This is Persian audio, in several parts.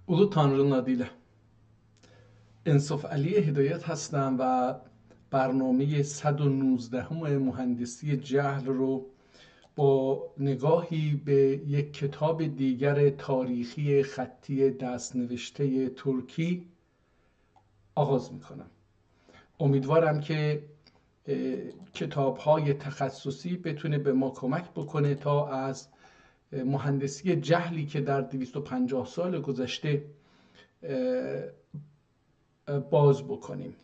Ulu Tanrı'nın adıyla. انصاف علی هدایت هستم و برنامه 119 مهندسی جهل رو با نگاهی به یک کتاب دیگر تاریخی خطی دستنوشته ترکی آغاز میکنم. امیدوارم که کتاب‌های تخصصی بتونه به ما کمک بکنه تا از مهندسی جهلی که در 250 سال گذشته باز بکنیم.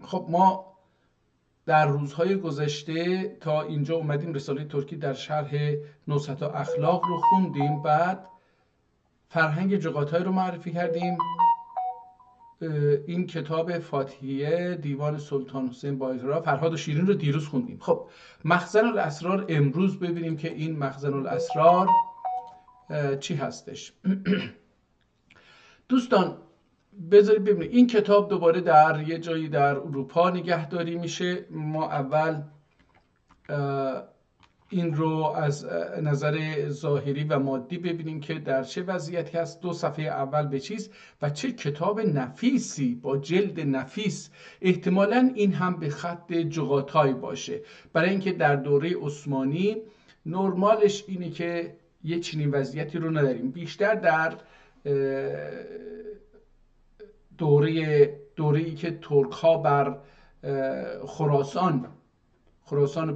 خب ما در روزهای گذشته تا اینجا اومدیم رساله ترکی در شرح نصحت و اخلاق رو خوندیم، بعد فرهنگ جغاتای رو معرفی کردیم. این کتاب فاتحیه دیوان سلطان حسین بایقرا، فرهاد و شیرین رو دیروز خوندیم. خب مخزن الاسرار امروز ببینیم که این مخزن الاسرار چی هستش. دوستان بذارید ببینید، این کتاب دوباره در یه جایی در اروپا نگهداری میشه. ما اول این رو از نظر ظاهری و مادی ببینیم که در چه وضعیتی هست. 2 صفحه اول به چیز و چه کتاب نفیسی با جلد نفیس. احتمالاً این هم به خط جغاتای باشه، برای اینکه در دوره عثمانی نرمالش اینه که یه چنین وضعیتی رو نداریم. بیشتر در دوره‌ای که ترک ها بر خراسان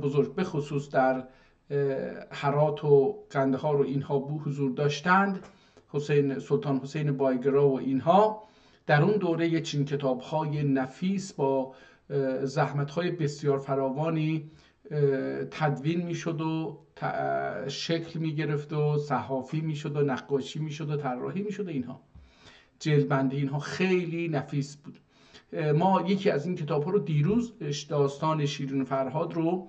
بزرگ به خصوص در هرات و قندهار و اینها حضور داشتند، سلطان حسین بایگرا و اینها، در اون دوره یه چین کتاب‌های نفیس با زحمت‌های بسیار فراوانی تدوین میشد و شکل میگرفت و صحافی میشد و نقاشی میشد و طراحی میشد و اینها. جلدبندی اینها خیلی نفیس بود. ما یکی از این کتاب ها رو دیروز، داستان شیرین و فرهاد رو،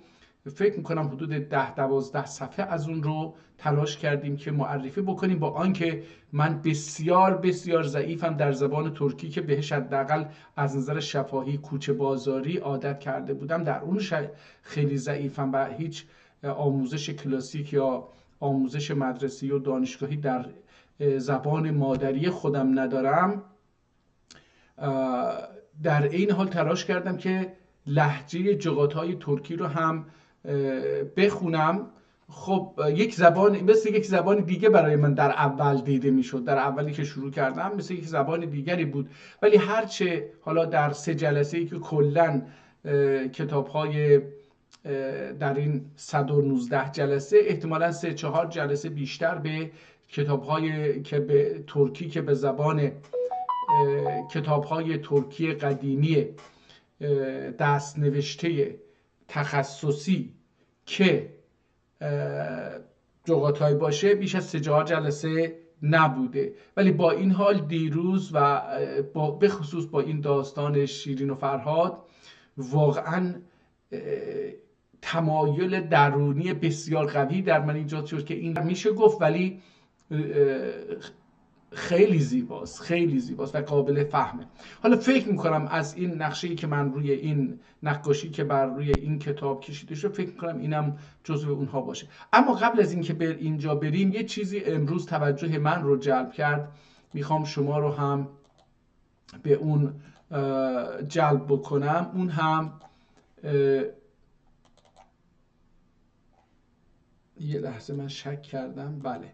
فکر میکنم حدود 10-12 صفحه از اون رو تلاش کردیم که معرفی بکنیم، با آنکه من بسیار بسیار ضعیفم در زبان ترکی که بهش حداقل از نظر شفاهی کوچه بازاری عادت کرده بودم، در اون خیلی ضعیفم و هیچ آموزش کلاسیک یا آموزش مدرسه‌ای و دانشگاهی در زبان مادری خودم ندارم. در این حال تلاش کردم که لهجه جغاتای ترکی رو هم بخونم. خب یک زبان مثل یک زبان دیگه برای من در اول دیده میشد. در اولی که شروع کردم مثل یک زبان دیگری بود، ولی هرچه حالا در 3 جلسه‌ای که کلاً کتاب‌های در این 119 جلسه، احتمالاً 3-4 جلسه بیشتر به کتاب‌های که به ترکی که به زبان کتاب‌های ترکی قدیمی دست نوشته تخصصی که جغاتای باشه بیش از 3-4 جلسه نبوده. ولی با این حال دیروز و به خصوص با این داستان شیرین و فرهاد واقعاً تمایل درونی بسیار قوی در من ایجاد شد که این میشه گفت، ولی خیلی زیباست، خیلی زیباست و قابل فهمه. حالا فکر میکنم از این نقشه‌ای که من روی این نقاشی که بر روی این کتاب کشیده شد، فکر میکنم اینم جزو اونها باشه. اما قبل از اینکه به اینجا بریم، یه چیزی امروز توجه من رو جلب کرد، میخوام شما رو هم به اون جلب بکنم. اون هم یه لحظه من شک کردم، بله،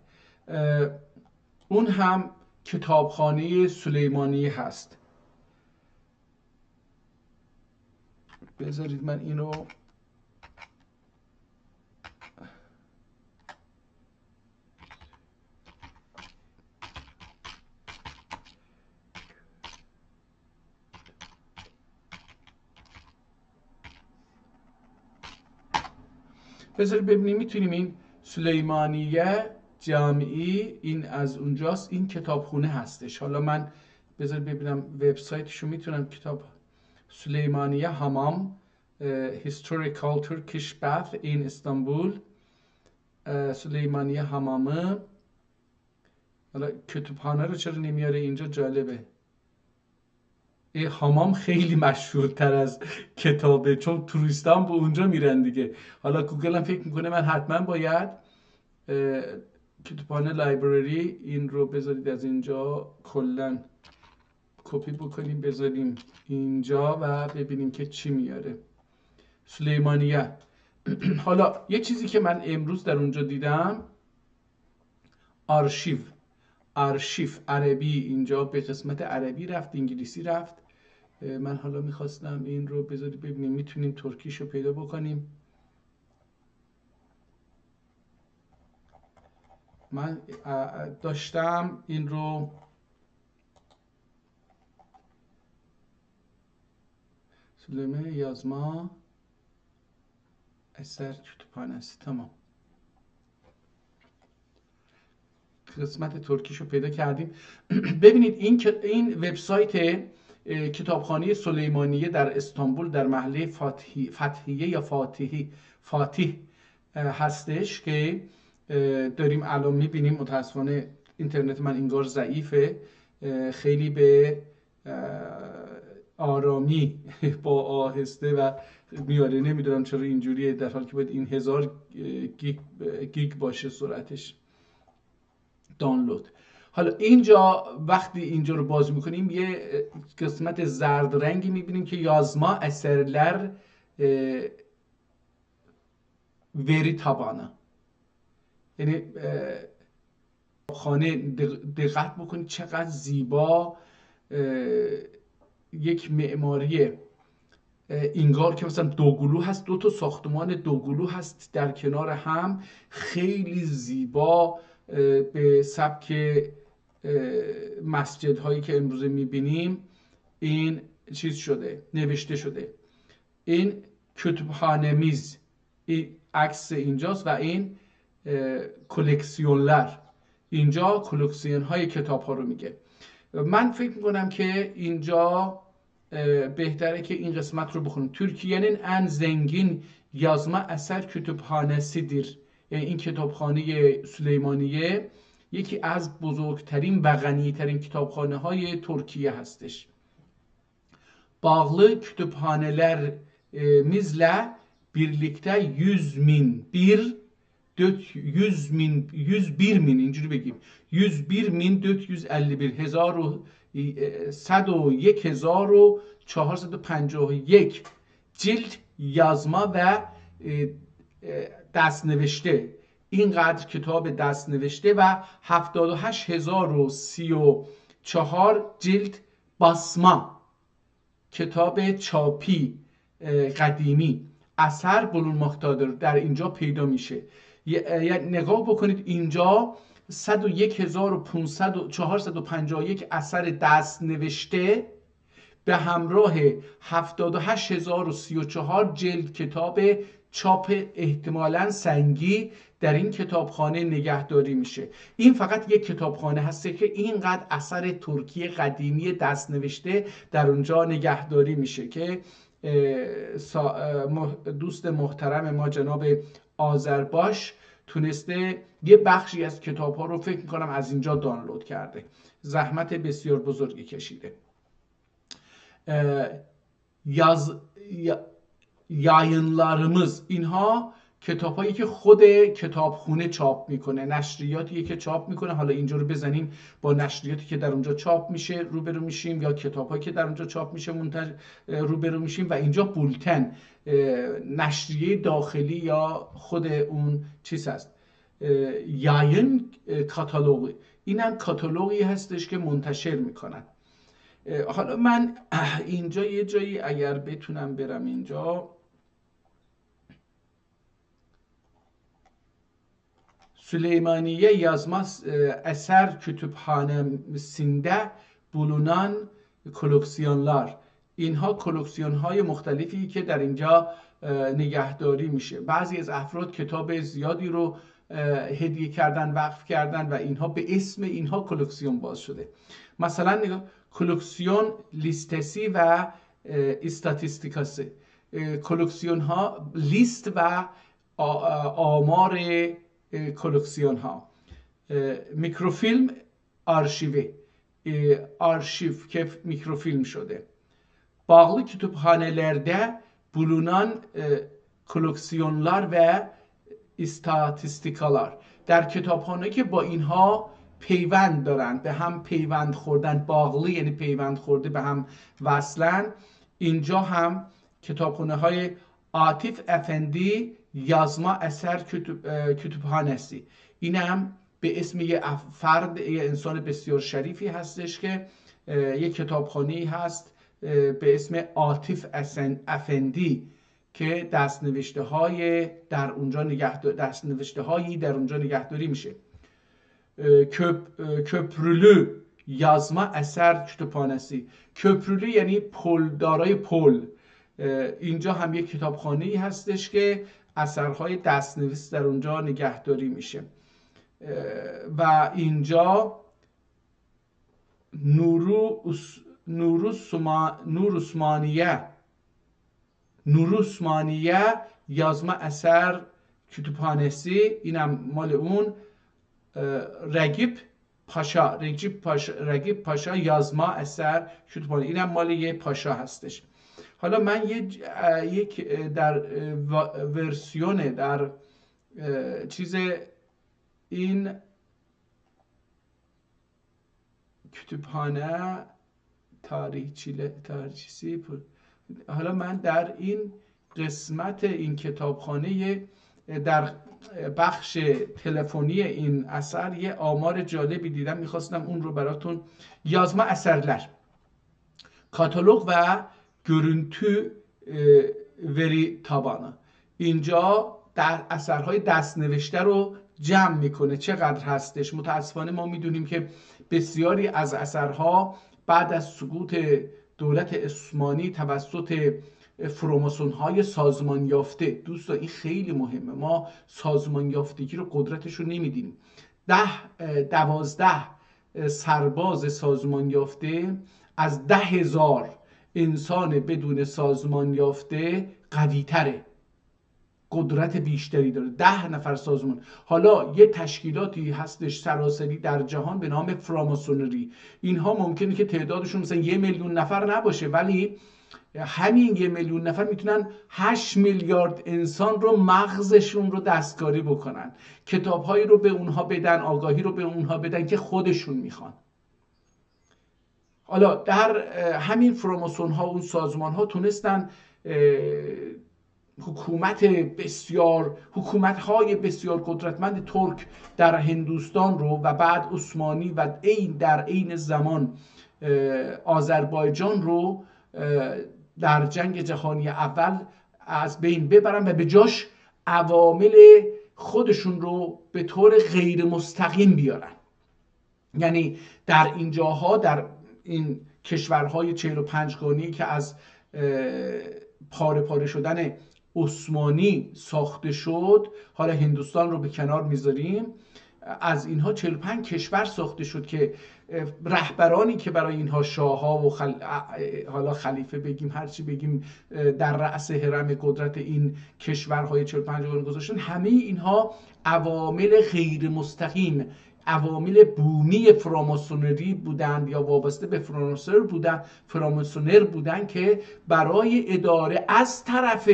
اون هم کتابخانه سلیمانی هست. بذارید من اینو بذارید ببینیم میتونیم این سلیمانیه جامعی، این از اونجاست، این کتابخونه هستش. حالا من بذارید ببینم وبسایتشو میتونم، کتاب سلیمانیه همام Historical Turkish Bath in Istanbul، سلیمانیه همامه. حالا کتابخانه رو چرا نمیاره اینجا؟ جالبه. حمام خیلی مشهورتر از کتابه، چون توریستا هم به اونجا میرن دیگه. حالا گوگل هم فکر میکنه من حتما باید کتابخانه لایبرری، این رو بذارید از اینجا کلا کپی بکنیم بذاریم اینجا و ببینیم که چی میاره. سلیمانیه. حالا یه چیزی که من امروز در اونجا دیدم، آرشیو عربی، اینجا به قسمت عربی رفت، انگلیسی رفت. من حالا میخواستم این رو بذارید ببینیم میتونیم ترکیش رو پیدا بکنیم. من داشتم این رو سلیمه یازما اثر کتابخانه است. تمام، قسمت ترکیش رو پیدا کردیم. ببینید این وبسایت کتابخانه سلیمانیه در استانبول در محله فتحیه یا فاتح هستش که داریم الان میبینیم. متاسفانه اینترنت من انگار ضعیفه، خیلی به آرامی با آهسته و میاره، نمیدونم چرا اینجوریه، در حالی که باید این 1000 گیگ باشه سرعتش دانلود. حالا اینجا وقتی اینجا رو باز میکنیم یه قسمت زرد رنگی میبینیم که یازما اثرler veri tabanı، یعنی خانه دقت بکنید چقدر زیبا، یک معماری انگار که مثلا دوگلو هست، دو تا ساختمان دوگلو هست در کنار هم، خیلی زیبا به سبک مسجد هایی که امروزه میبینیم این چیز شده، نوشته شده. این کتابخانه‌میز، این عکس اینجاست و این کلکسیونلر، اینجا کلکسیون های کتاب ها رو میگه. من فکر میکنم که اینجا بهتره که این قسمت رو بخونیم. Türkiye'nin en zengin yazma eser kütüphanesidir. یعنی این کتابخانه سلیمانیه یکی از بزرگترین و غنیترین کتابخانه های ترکیه هستش. Bağlı kütüphanelerimizle birlikte 101.451 اینجوری بگیم 101.451 جلد یازما و دستنوشته، اینقدر کتاب دستنوشته و 78,034 جلد باسما، کتاب چاپی قدیمی اثر bulunmaktadır در اینجا پیدا میشه. نگاه بکنید اینجا 101,451 اثر دست نوشته به همراه 78,034 جلد کتاب چاپ احتمالاً سنگی در این کتابخانه نگهداری میشه. این فقط یک کتابخانه هسته که اینقدر اثر ترکی قدیمی دست نوشته در اونجا نگهداری میشه که دوست محترم ما جناب آذرباش تونسته یه بخشی از کتاب ها رو فکر میکنم از اینجا دانلود کرده، زحمت بسیار بزرگی کشیده. یayınlarımız، اینها کتابایی که خود کتابخونه چاپ میکنه، نشریاتیه که چاپ میکنه. حالا اینجا رو بزنیم با نشریاتی که در اونجا چاپ میشه روبرو میشیم، یا کتابایی که در اونجا چاپ میشه روبرو میشیم. و اینجا بولتن، نشریه داخلی یا خود اون چیز هست. یayın کاتالوگ، اینم کاتالوگی هستش که منتشر میکنن. حالا من اینجا یه جایی اگر بتونم برم اینجا، Süleymaniye yazma eser kütüphanesinde bulunan کلکسیونلار، اینها کلکسیون های مختلفی که در اینجا نگهداری میشه. بعضی از افراد کتاب زیادی رو هدیه کردن، وقف کردن و اینها به اسم اینها کلکسیون باز شده. مثلا نگاه، کلکسیون لیستسی و استاتیستیکاسی، کلکسیون ها لیست و آمار کلکسیون ها. میکروفیلم arşiv که میکروفیلم شده. Bağlı kütüphanelerde bulunan koleksiyonlar ve istatistikalar، در کتابخانه که با اینها پیوند دارن، به هم پیوند خوردن، باغلی یعنی پیوند خورده به هم وصلن، اینجا هم کتابخانه های عاطف افندی یازما اثر کتابخانه‌ای، این هم به اسم یه فرد، یه انسان بسیار شریفی هستش که یه کتابخانه‌ای هست به اسم عاطف افندی که دستنوشته‌هایی در اونجا نگهداری میشه. köprülü yazma eser kütüphanesi. köprülü یعنی پل، دارای پل. اینجا هم یک کتابخانه‌ای هستش که اثرهای دستنویس در اونجا نگهداری میشه. و اینجا نور عثمانیه yazma eser kütüphanesi، اینم مال اون. رگیب پاشا یازما اثر کتابخانه، اینم مال یه پاشا هستش. حالا من یک در ورسیون در چیز این کتابخانه تاریخچی، حالا من در این قسمت این کتابخانه در بخش تلفنی این اثر یه آمار جالبی دیدم، میخواستم اون رو براتون. yazma eserler کاتالوگ و görüntü veri tabanı، اینجا در اثرهای دست نوشته رو جمع میکنه چقدر هستش. متاسفانه ما میدونیم که بسیاری از اثرها بعد از سقوط دولت عثمانی توسط فراماسون های سازمان یافته، دوستان این خیلی مهمه، ما سازمان یافتگی رو قدرتش رو نمیدیم. 12 سرباز سازمان یافته از 10,000 انسان بدون سازمان یافته قوی تره، قدرت بیشتری داره. 10 نفر سازمان. حالا یه تشکیلاتی هستش سراسری در جهان به نام فراماسونری، اینها ممکنه که تعدادشون مثلا 1,000,000 نفر نباشه، ولی همین 1,000,000 نفر میتونن 8 میلیارد انسان رو مغزشون رو دستکاری بکنن، کتابهایی رو به اونها بدن، آگاهی رو به اونها بدن که خودشون میخوان. حالا در همین فراماسون ها، اون سازمان ها تونستن حکومت های بسیار قدرتمند ترک در هندوستان رو و بعد عثمانی و در عین زمان آذربایجان رو در جنگ جهانی اول از بین ببرن و به جاش عوامل خودشون رو به طور غیر مستقیم بیارن. یعنی در این جاها، در این کشورهای 45 گانه‌ای که از پاره پاره شدن عثمانی ساخته شد، حالا هندوستان رو به کنار میذاریم، از اینها 45 کشور ساخته شد که رهبرانی که برای اینها شاه‌ها و حالا خلیفه بگیم هرچی بگیم در رأس هرم قدرت این کشورهای 45 گانه گذاشتن، همه اینها عوامل غیر مستقیم، عوامل بومی فراماسونری بودند یا وابسته به فراماسونر بودند که برای اداره از طرف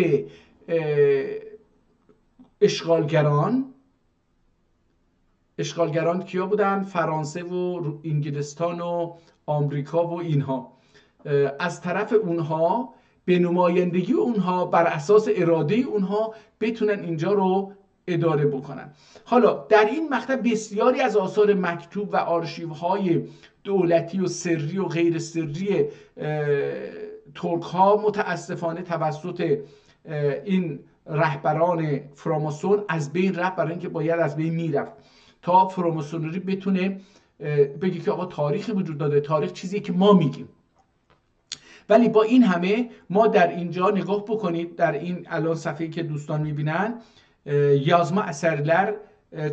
اشغالگران کیا بودن؟ فرانسه و انگلستان و آمریکا و اینها، از طرف اونها به نمایندگی اونها بر اساس اراده اونها بتونن اینجا رو اداره بکنن. حالا در این مقطع بسیاری از آثار مکتوب و آرشیوهای دولتی و سری و غیر سری ترک ها متاسفانه توسط این رهبران فراماسون از بین رفت، برای اینکه باید از بین میرفت تا فراماسونری بتونه بگه که آقا تاریخی وجود داده، تاریخ چیزی که ما میگیم. ولی با این همه ما در اینجا نگاه بکنید، در این الان صفحه‌ای که دوستان میبینن، yazma eserler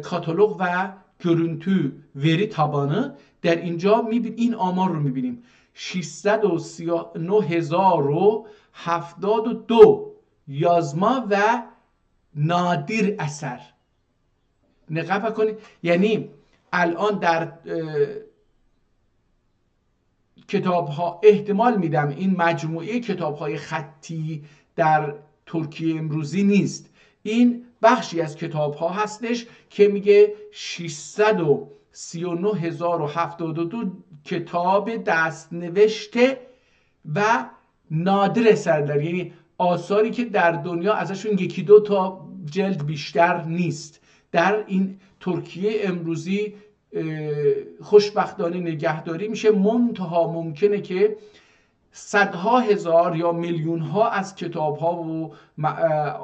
کاتالوگ و görüntü veri tabanı، در اینجا میبینید این آمار رو میبینیم 639,072 یازما و نادر اثر. نگاه کنید، یعنی الان در کتاب ها احتمال میدم این مجموعه کتاب های خطی در ترکیه امروزی نیست، این بخشی از کتاب ها هستش که میگه 639,072 کتاب دست نوشته و نادر اثر داره، یعنی آثاری که در دنیا ازشون یکی دو تا جلد بیشتر نیست. در این ترکیه امروزی خوشبختانه نگهداری میشه، منتها ممکنه که صدها هزار یا میلیون ها از کتاب ها و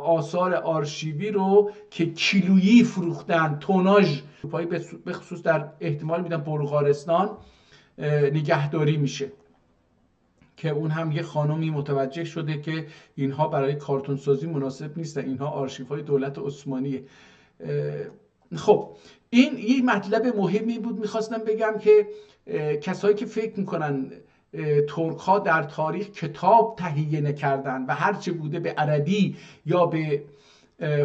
آثار آرشیوی رو که کیلویی فروختن، توناژ به خصوص در احتمال میدم بلغارستان نگهداری میشه، که اون هم یه خانومی متوجه شده که اینها برای کارتون سازی مناسب نیستن، اینها آرشیوهای دولت عثمانیه. خب این یه مطلب مهمی بود میخواستم بگم که کسایی که فکر میکنن ترک ها در تاریخ کتاب تهیه نکردن و هرچه بوده به عربی یا به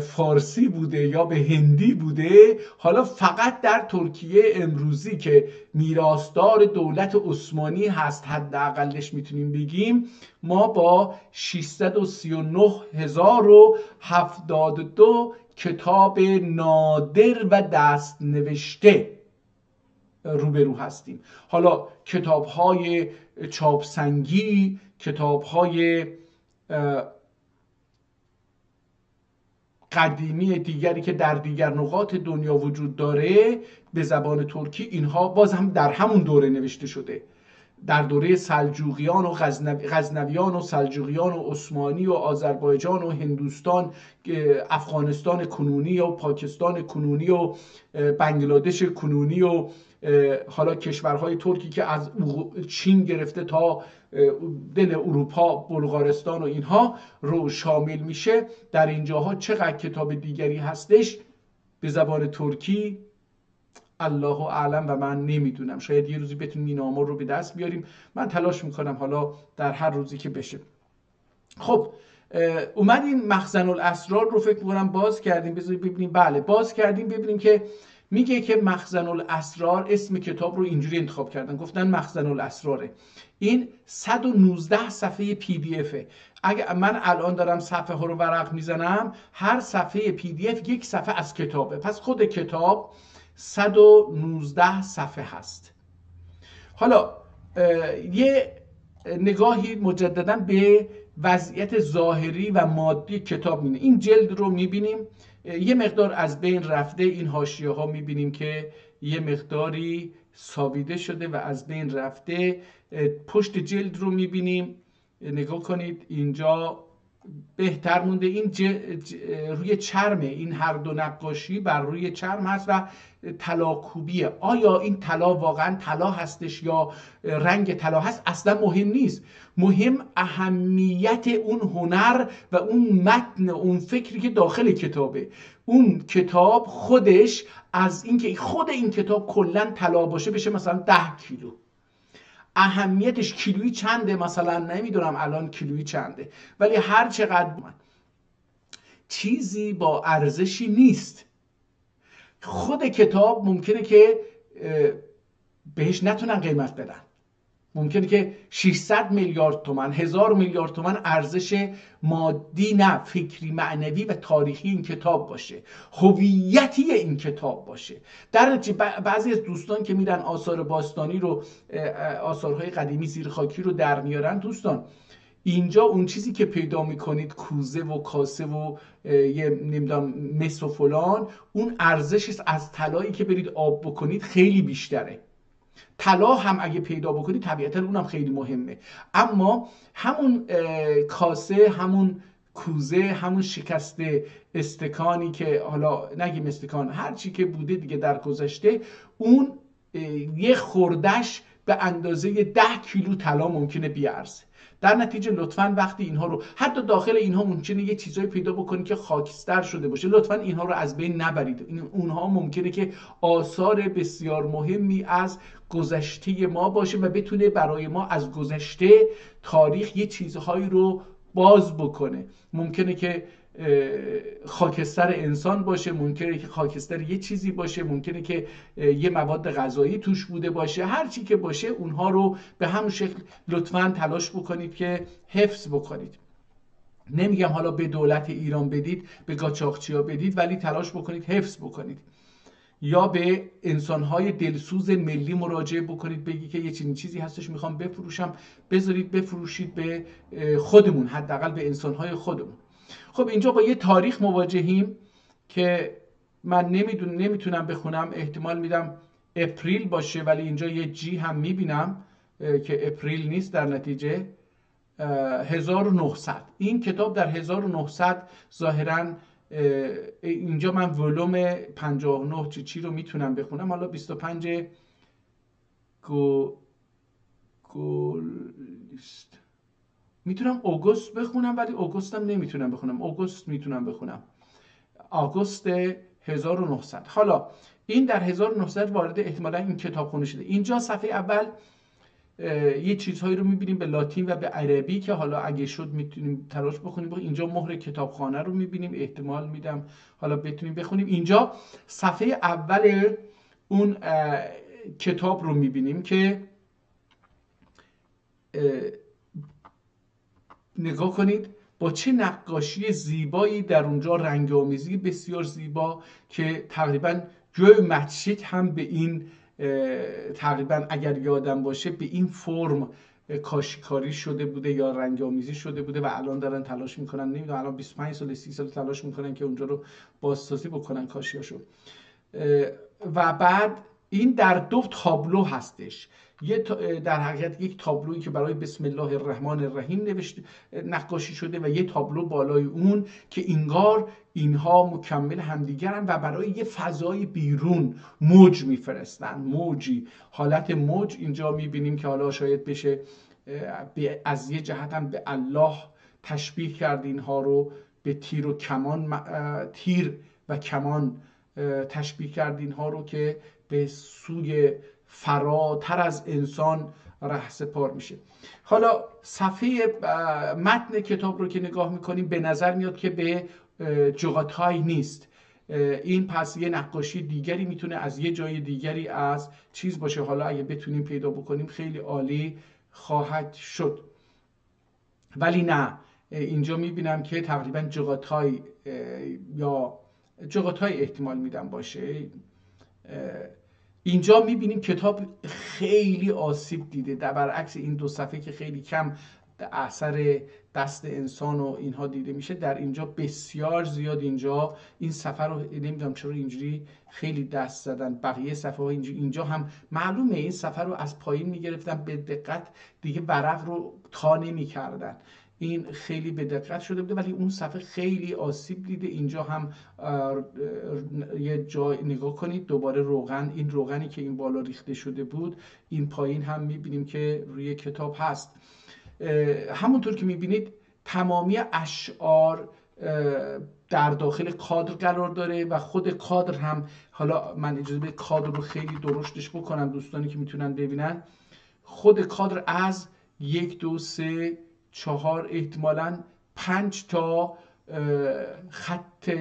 فارسی بوده یا به هندی بوده، حالا فقط در ترکیه امروزی که میراثدار دولت عثمانی هست حداقلش میتونیم بگیم، ما با 639,072 کتاب نادر و دست نوشته روبرو هستیم. حالا کتاب‌های چاپسنگی، کتاب‌های قدیمی دیگری که در دیگر نقاط دنیا وجود داره به زبان ترکی، اینها باز هم در همون دوره نوشته شده، در دوره سلجوقیان و غزنویان و سلجوقیان و عثمانی و آذربایجان و هندوستان، افغانستان کنونی و پاکستان کنونی و بنگلادش کنونی و حالا کشورهای ترکی که از چین گرفته تا دل اروپا، بلغارستان و اینها رو شامل میشه. در اینجاها چقدر کتاب دیگری هستش به زبان ترکی الله اعلم و من نمیدونم. شاید یه روزی بتونیم این آمار رو به دست بیاریم، من تلاش میکنم حالا در هر روزی که بشه. خب اومدیم مخزن الاسرار رو فکر میکنم باز کردیم، بذارید ببینیم. بله باز کردیم، ببینیم که میگه که مخزن الاسرار، اسم کتاب رو اینجوری انتخاب کردن، گفتن مخزن الاسراره. این 119 صفحه پی دی افه. اگه من الان دارم صفحه ها رو ورق میزنم، هر صفحه پی دی اف یک صفحه از کتابه، پس خود کتاب 119 صفحه هست. حالا یه نگاهی مجددا به وضعیت ظاهری و مادی کتاب می‌بینیم. این جلد رو میبینیم یه مقدار از بین رفته، این حاشیه ها میبینیم که یه مقداری سابیده شده و از بین رفته. پشت جلد رو میبینیم، نگاه کنید اینجا بهتر مونده، این روی چرمه، این هر دو نقاشی بر روی چرم هست و طلاکوبیه. آیا این طلا واقعا طلا هستش یا رنگ طلا هست اصلا مهم نیست، مهم اهمیت اون هنر و اون متن، اون فکری که داخل کتابه. اون کتاب خودش، از اینکه خود این کتاب کلا طلا باشه بشه مثلا 10 کیلو، اهمیتش کیلویی چنده مثلا نمیدونم الان کیلویی چنده، ولی هر چقدر چیزی با ارزشی نیست. خود کتاب ممکنه که بهش نتونن قیمت بدن، ممکنه که 600 میلیارد تومان، 1000 میلیارد تومان ارزش مادی نه، فکری، معنوی و تاریخی این کتاب باشه، هویتی این کتاب باشه. در نتیجه بعضی از دوستان که میرن آثار باستانی رو، آثارهای قدیمی زیرخاکی رو در میارن، دوستان اینجا اون چیزی که پیدا میکنید کوزه و کاسه و یه نمیدونم مس و فلان، اون ارزشش از طلایی که برید آب بکنید خیلی بیشتره. طلا هم اگه پیدا بکنید طبیعتا اونم خیلی مهمه، اما همون کاسه، همون کوزه، همون شکسته استکانی که حالا نگیم استکان، هر چی که بوده دیگه در گذشته، اون یه خوردش به اندازه 10 کیلو طلا ممکنه بیارزه. در نتیجه لطفاً وقتی اینها رو، حتی داخل اینها ممکنه یه چیزایی پیدا بکنید که خاکستر شده باشه، لطفاً اینها رو از بین نبرید. اونها ممکنه که آثار بسیار مهمی از گذشته ما باشه و بتونه برای ما از گذشته تاریخ یه چیزهایی رو باز بکنه. ممکنه که خاکستر انسان باشه، ممکنه که خاکستر یه چیزی باشه، ممکنه که یه مواد غذایی توش بوده باشه، هر چی که باشه اونها رو به همون شکل لطفاً تلاش بکنید که حفظ بکنید. نمیگم حالا به دولت ایران بدید، به قاچاقچیا بدید، ولی تلاش بکنید حفظ بکنید، یا به انسانهای دلسوز ملی مراجعه بکنید، بگی که یه چنین چیزی هستش میخوام بفروشم، بذارید بفروشید به خودمون، حداقل به انسانهای خودمون. خب اینجا با یه تاریخ مواجهیم که من نمیتونم بخونم، احتمال میدم اپریل باشه، ولی اینجا یه جی هم میبینم که اپریل نیست در نتیجه. 1900 این کتاب در 1900 ظاهراً اینجا من ولوم 59 چی رو میتونم بخونم، حالا 25 گولست میتونم اوگوست بخونم، ولی اوگوست هم نمیتونم بخونم، اوگوست میتونم بخونم، آگوست 1900. حالا این در 1900 وارد احتمالا این کتابخونه شده. اینجا صفحه اول یه چیزهایی رو میبینیم به لاتین و به عربی که حالا اگه شد میتونیم تلاش بخونیم. اینجا مهر کتابخانه رو میبینیم، احتمال میدم حالا بتونیم بخونیم. اینجا صفحه اول اون کتاب رو میبینیم که نگاه کنید با چه نقاشی زیبایی در اونجا، رنگ‌آمیزی بسیار زیبا که تقریبا جوی مچیک هم به این تقریبا اگر یادم باشه به این فرم کاشیکاری شده بوده یا رنگ‌آمیزی شده بوده و الان دارن تلاش میکنن، نمیدونم الان 25 سال 30 سال تلاش میکنن که اونجا رو بازسازی بکنن کاشیاشو. و بعد این در 2 تابلو هستش، در حقیقت یک تابلویی که برای بسم الله الرحمن الرحیم نقاشی شده و یه تابلو بالای اون که انگار اینها مکمل همدیگرن و برای یه فضای بیرون موج میفرستن، موجی، حالت موج اینجا میبینیم که حالا شاید بشه از یه جهت هم به الله تشبیه کرد اینها رو، به تیر و کمان تشبیه کرد اینها رو که به سوی فراتر از انسان رهسپار میشه. حالا صفحه متن کتاب رو که نگاه میکنیم به نظر میاد که به جغاتای نیست، این پس یه نقاشی دیگری میتونه از یه جای دیگری از چیز باشه. حالا اگه بتونیم پیدا بکنیم خیلی عالی خواهد شد، ولی نه، اینجا میبینم که تقریبا جغاتای یا جغاتای احتمال میدم باشه. اینجا میبینیم کتاب خیلی آسیب دیده، در برعکس این 2 صفحه که خیلی کم اثر دست انسان و اینها دیده میشه، در اینجا بسیار زیاد اینجا این صفحه رو نمیدونم چرا اینجوری خیلی دست زدن. بقیه صفحه ها اینجا هم معلومه این صفحه رو از پایین میگرفتن به دقت، دیگه ورق رو تا نمیکردن، این خیلی به دقت شده بوده، ولی اون صفحه خیلی آسیب دیده. اینجا هم یه جای نگاه کنید دوباره روغن، این روغنی که این بالا ریخته شده بود این پایین هم میبینیم که روی کتاب هست. همونطور که میبینید تمامی اشعار در داخل کادر قرار داره و خود کادر هم، حالا من اجازه بدید کادر رو خیلی درشتش بکنم دوستانی که میتونن ببینن، خود کادر از 1 2 3 4 احتمالاً 5 تا خط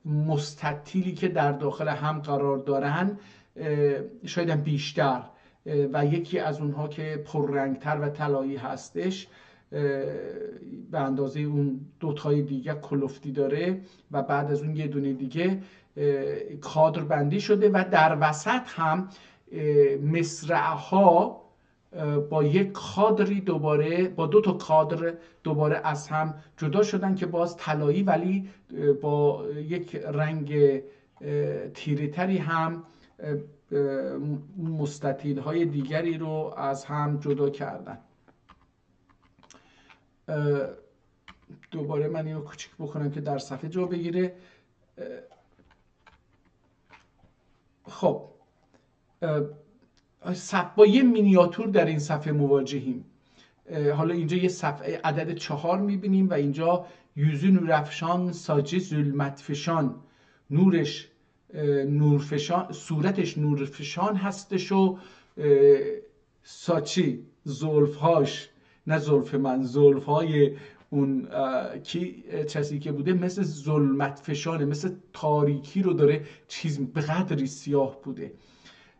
مستطیلی که در داخل هم قرار دارن، شاید هم بیشتر، و یکی از اونها که پررنگتر و طلایی هستش به اندازه اون 2 تای دیگه کلفتی داره و بعد از اون یه دونه دیگه کادر بندی شده و در وسط هم مصرع‌ها با یک کادری دوباره، با 2 تا کادر دوباره از هم جدا شدن که باز طلایی ولی با یک رنگ تیره‌تری هم مستطیل های دیگری رو از هم جدا کردن. دوباره من اینو کوچیک بکنم که در صفحه جا بگیره. خب با یه مینیاتور در این صفحه مواجهیم. حالا اینجا یه صفحه عدد 4 میبینیم و اینجا yüzü nurafşan saçı zulmet fişan، نورش نورفشان، صورتش نورفشان هستش و ساچی زلفهاش، نه زلف من، زلفهای اون کسی که بوده مثل ظلمت فشانه، مثل تاریکی رو داره چیز، به قدری سیاه بوده.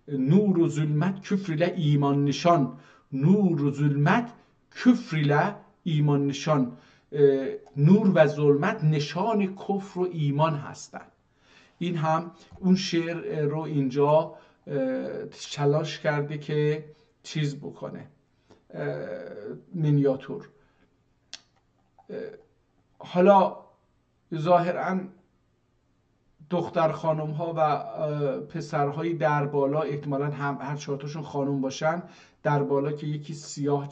نور و ظلمت küfrüyle ایمان نشان، نور و ظلمت küfrüyle ایمان نشان. نور و ظلمت نشان کفر و ایمان هستند. این هم اون شعر رو اینجا تلاش کرده که چیز بکنه، مینیاتور. حالا ظاهراً دختر خانم ها و پسرهایی در بالا، احتمالاً هم هر چهارتاشون خانم باشن، در بالا که یکی سیاه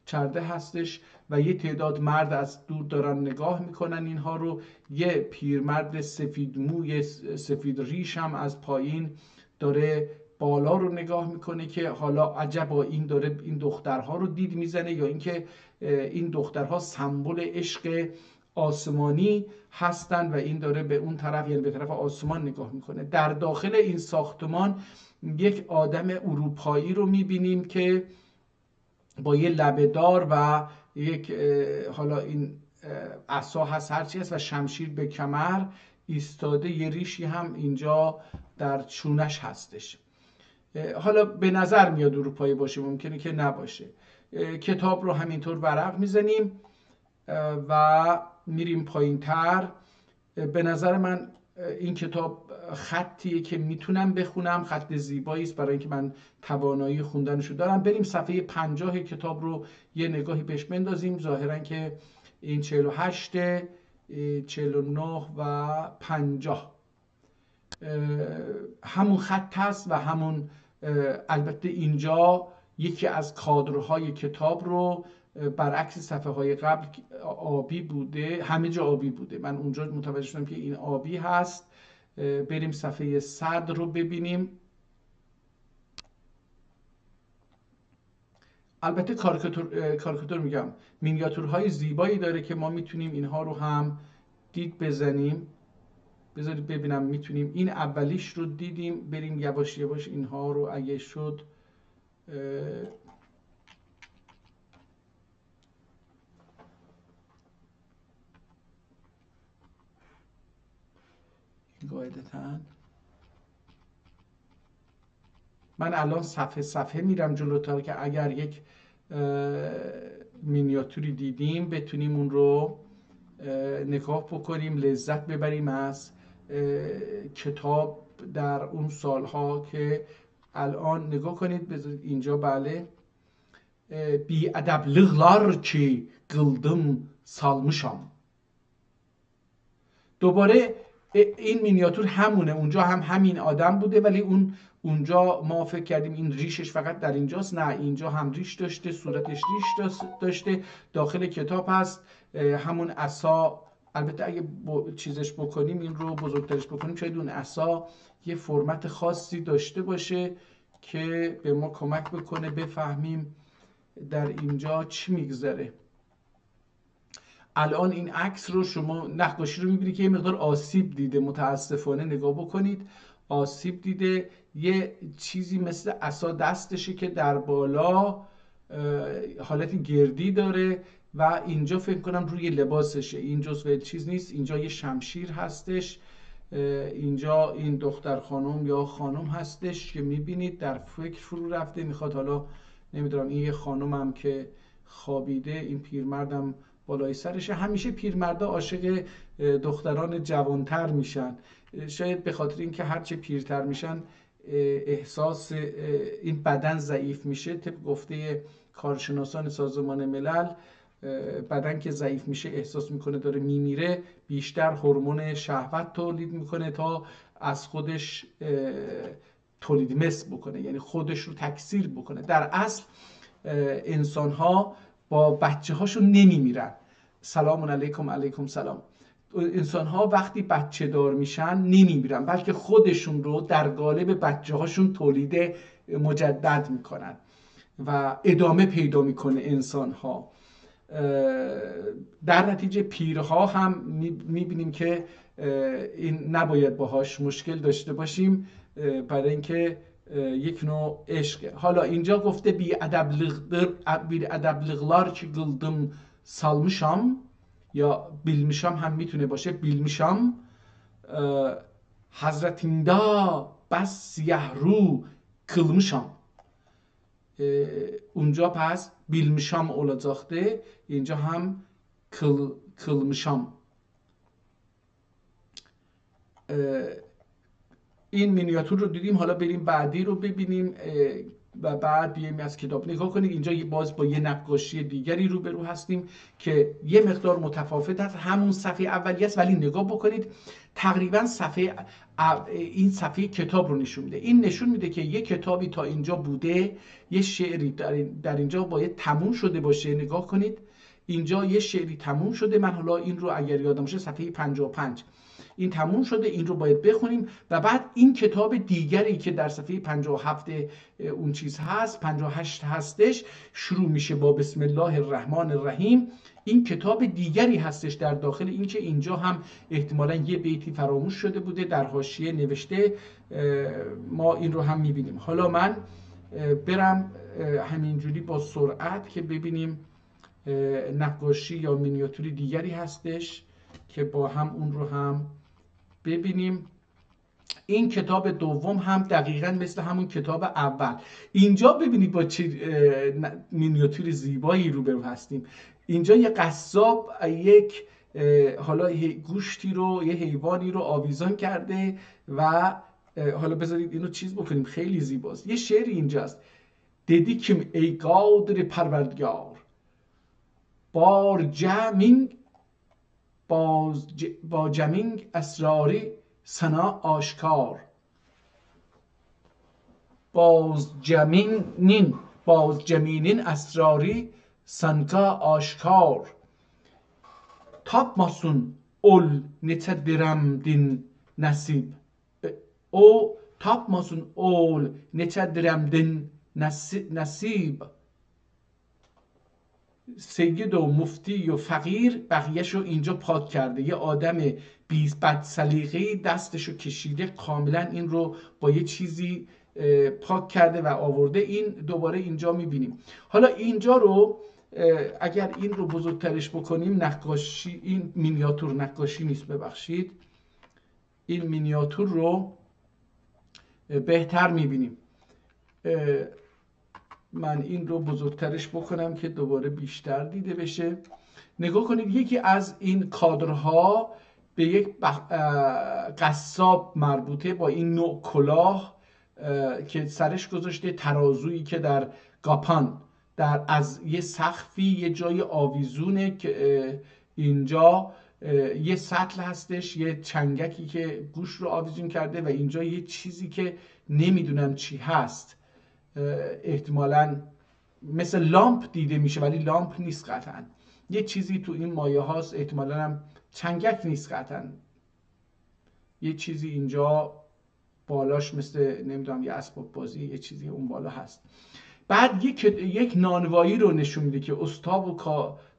چرده هستش و یه تعداد مرد از دور دارن نگاه میکنن اینها رو. یه پیرمرد سفید موی سفید ریش هم از پایین داره بالا رو نگاه میکنه که حالا عجبا این داره این دخترها رو دید میزنه یا اینکه این دخترها سمبل عشق آسمانی هستند و این داره به اون طرف، یعنی به طرف آسمان نگاه میکنه. در داخل این ساختمان یک آدم اروپایی رو میبینیم که با یه لبه‌دار و یک حالا این عصا هست هرچی هست و شمشیر به کمر ایستاده، یه ریشی هم اینجا در چونش هستش. حالا به نظر میاد اروپایی باشه، ممکنه که نباشه. کتاب رو همینطور ورق میزنیم و میریم پایین تر. به نظر من این کتاب خطیه که میتونم بخونم، خط زیبایی است برای اینکه من توانایی خوندنشو دارم. بریم صفحه 50 کتاب رو یه نگاهی بهش بندازیم. ظاهرا که این 48 49 و 50 همون خط هست و همون البته اینجا یکی از کادرهای کتاب رو برعکس صفحه های قبل آبی بوده، همه جا آبی بوده، من اونجا متوجه شدم که این آبی هست. بریم صفحه 100 رو ببینیم. البته کاریکاتور میگم، مینیاتورهای زیبایی داره که ما میتونیم اینها رو هم دید بزنیم. بذارید ببینم میتونیم، این اولیش رو دیدیم، بریم یواش یواش اینها رو اگه شد قاعدتاً من الان صفحه میرم جلوتر که اگر یک مینیاتوری دیدیم بتونیم اون رو نگاه بکنیم، لذت ببریم از کتاب در اون سالها که الان نگاه کنید. بذارید اینجا بله، بی ادبلیقlar ki qıldım salmışam. دوباره این مینیاتور همونه، اونجا هم همین آدم بوده ولی اونجا ما فکر کردیم این ریشش فقط در اینجاست، نه اینجا هم ریش داشته، صورتش ریش داشته. داخل کتاب هست همون عصا. البته اگه چیزش بکنیم، این رو بزرگترش بکنیم، شاید اون عصا یه فرمت خاصی داشته باشه که به ما کمک بکنه بفهمیم در اینجا چی میگذره. الان این عکس رو شما نقاشی رو میبینید که یه مقدار آسیب دیده، متاسفانه نگاه بکنید آسیب دیده. یه چیزی مثل عصا دستشه که در بالا حالت گردی داره و اینجا فکر کنم روی لباسشه، این جزء چیز نیست. اینجا یه شمشیر هستش، اینجا این دختر خانم یا خانم هستش که میبینید در فکر فرو رفته، میخواد حالا نمیدونم این یه خانم هم که خوابیده، این پیرمردم بالای سرشه. همیشه پیرمردا عاشق دختران جوانتر میشن، شاید به خاطر اینکه هرچه پیرتر میشن احساس این بدن ضعیف میشه. طبق گفته کارشناسان سازمان ملل، بدن که ضعیف میشه احساس میکنه داره میمیره، بیشتر هورمون شهوت تولید میکنه تا از خودش تولید مثل بکنه، یعنی خودش رو تکثیر بکنه. در اصل انسان ها با بچه هاشون نمیمیرن. سلام علیکم. علیکم سلام. انسان ها وقتی بچه دار میشن نمیمیرن، بلکه خودشون رو در قالب بچه هاشون تولید مجدد میکنن و ادامه پیدا میکنه انسان ها. در نتیجه پیرها هم میبینیم که این نباید باهاش مشکل داشته باشیم برای اینکه یک نوع عشقه. حالا اینجا گفته بی ادبلیقlar ki qıldım salmışam یا bilmişam هم میتونه باشه، bilmişam حضرتیندا بس سیه رو kılmışam. اونجا پس bilmişam olacaqdı، اینجا هم kılmışam. این مینیاتور رو دیدیم، حالا بریم بعدی رو ببینیم و بعد بیایم از کتاب نگاه کنید. اینجا باز با یه نقاشی دیگری روبرو هستیم که یه مقدار متفاوت است، همون صفحه اولیه است، ولی نگاه بکنید تقریبا این صفحه کتاب رو نشون میده. این نشون میده که یه کتابی تا اینجا بوده، یه شعری در اینجا باید تموم شده باشه. نگاه کنید اینجا یه شعری تموم شده. من حالا این رو اگر یادم باشه صفحه 55 این تموم شده، این رو باید بخونیم و بعد این کتاب دیگری که در صفحه 57 اون چیز هست، 58 هستش، شروع میشه با بسم الله الرحمن الرحیم. این کتاب دیگری هستش در داخل این که اینجا هم احتمالاً یه بیتی فراموش شده بوده در حاشیه نوشته، ما این رو هم میبینیم. حالا من برم همینجوری با سرعت که ببینیم نقاشی یا مینیاتوری دیگری هستش که با هم اون رو هم ببینیم. این کتاب دوم هم دقیقاً مثل همون کتاب اول. اینجا ببینید با چه مینیاتور زیبایی روبرو هستیم. اینجا یه قصاب یک حالا گوشتی رو، یه حیوانی رو آویزان کرده و حالا بذارید اینو چیز بکنیم، خیلی زیباست. یه شعری اینجاست: دیدیکم ای قادر پروردگار، بار جمینگ با جمینگ اسراری سنا آشکار. باز جمینین اسراری سنکا آشکار. tapmasın ol neçe diremdin nasip. O tapmasın ol neçe diremdin nasip. سید و مفتی و فقیر بقیه‌شو اینجا پاک کرده. یه آدم بد سلیقه‌ای دستشو کشیده، کاملا این رو با یه چیزی پاک کرده و آورده. این دوباره اینجا میبینیم. حالا اینجا رو اگر این رو بزرگترش بکنیم، نقاشی، این مینیاتور نقاشی نیست ببخشید، این مینیاتور رو بهتر میبینیم. من این رو بزرگترش بکنم که دوباره بیشتر دیده بشه. نگاه کنید یکی از این کادرها به یک قصاب مربوطه با این نوع کلاه که سرش گذاشته، ترازویی که در گاپان از یه سقفی یه جای آویزونه که اینجا یه سطل هستش، یه چنگکی که گوش رو آویزون کرده و اینجا یه چیزی که نمیدونم چی هست، احتمالاً مثل لامپ دیده میشه ولی لامپ نیست قطعاً. یه چیزی تو این مایه هاست، احتمالاً هم چنگک نیست قطعاً. یه چیزی اینجا بالاش مثل نمیدونم یه اسباب بازی، یه چیزی اون بالا هست. بعد یک نانوایی رو نشون میده که استاد و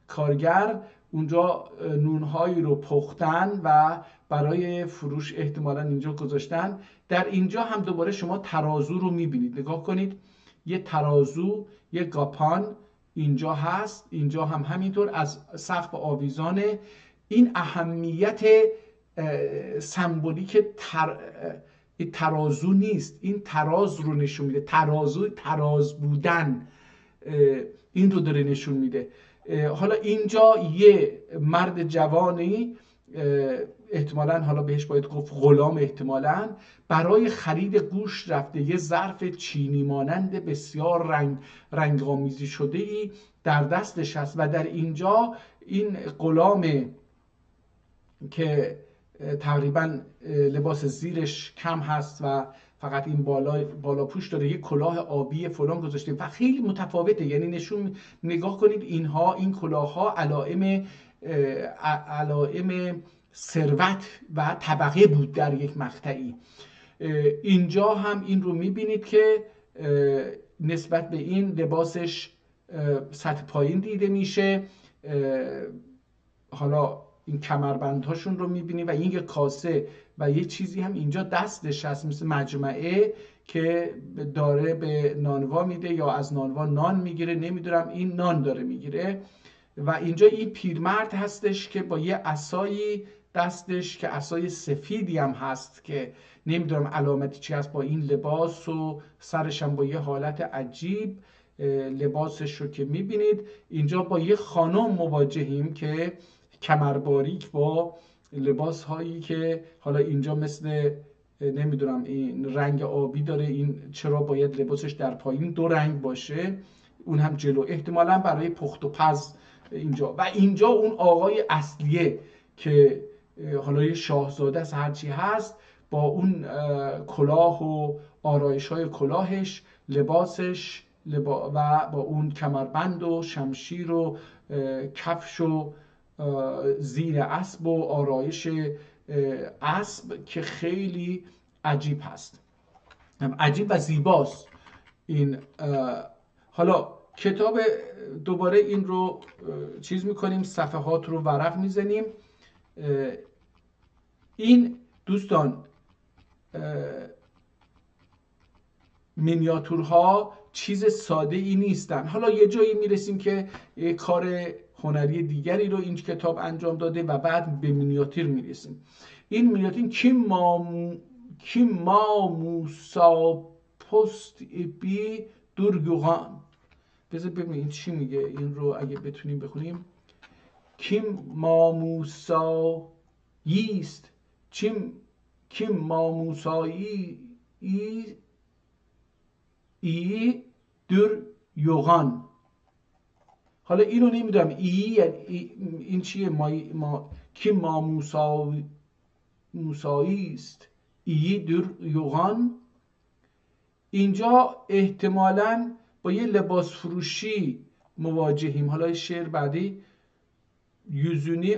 کارگر اونجا نونهایی رو پختن و برای فروش احتمالاً اینجا گذاشتن. در اینجا هم دوباره شما ترازو رو میبینید. نگاه کنید یه ترازو، یه گاپان اینجا هست، اینجا هم همینطور از سقف آویزانه. این اهمیت سمبولیک ترازو نیست، این تراز رو نشون میده. تراز بودن این رو داره نشون میده. حالا اینجا یه مرد جوانی، احتمالاً حالا بهش باید گفت غلام، احتمالاً برای خرید گوشت رفته. یه ظرف چینی مانند بسیار رنگامیزی شده ای در دستش هست و در اینجا این غلام که تقریباً لباس زیرش کم هست و فقط این بالا پوش داره، یه کلاه آبی فلان گذاشته و خیلی متفاوته. یعنی نشون، نگاه کنید این کلاه ها علائم ثروت و طبقه بود در یک مقطعی. اینجا هم این رو میبینید که نسبت به این لباسش سطح پایین دیده میشه. حالا این کمربندهاشون رو میبینید و این یه کاسه و یه چیزی هم اینجا دستش هست مثل مجمعه که داره به نانوا میده یا از نانوا نان میگیره، نمیدونم این نان داره میگیره. و اینجا این پیرمرد هستش که با یه عصایی دستش که عصای سفیدی هم هست که نمیدونم علامتی چی هست، با این لباس و سرش هم با یه حالت عجیب لباسش رو که میبینید اینجا با یه خانم مواجهیم که کمرباریک با لباس هایی که حالا اینجا مثل نمیدونم این رنگ آبی داره، این چرا باید لباسش در پایین دو رنگ باشه، اون هم جلو، احتمالا برای پخت و پز اینجا. و اینجا اون آقای اصلیه که حالا یه شاهزاده است هرچی هست، با اون کلاه و آرایش های کلاهش، لباسش و با اون کمربند و شمشیر و کفش و زیر اسب و آرایش اسب که خیلی عجیب هست، عجیب و زیباست این. حالا کتاب دوباره این رو چیز میکنیم، صفحات رو ورق میزنیم. این دوستان مینیاتورها چیز ساده ای نیستن. حالا یه جایی میرسیم که کار هنری دیگری رو این کتاب انجام داده و بعد به مینیاتور میرسیم. این مینیاتور کی ماموسا پست بی دورگوغان، بذار ببینید چی میگه این رو اگه بتونیم بخونیم. کیم ماموسایی است، کیم ماموسایی ای دور یوغان. حالا اینو نمیدونم این چیه، کیم ماموسایی است ای دور یوغان. اینجا احتمالاً با یه لباس فروشی مواجهیم. حالا شعر بعدی yüzünü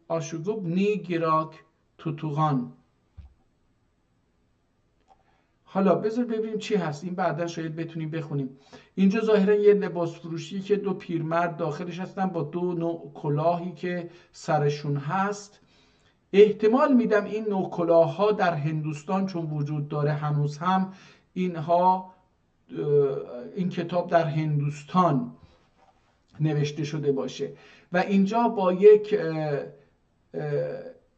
aşugup ni girak tutuğan. حالا بذار ببینیم چی هست، این بعدا شاید بتونیم بخونیم. اینجا ظاهرا یه لباس فروشی که دو پیرمرد داخلش هستن با دو نوع کلاهی که سرشون هست. احتمال میدم این نوع کلاه‌ها در هندوستان چون وجود داره هنوز هم این کتاب در هندوستان نوشته شده باشه و اینجا با یک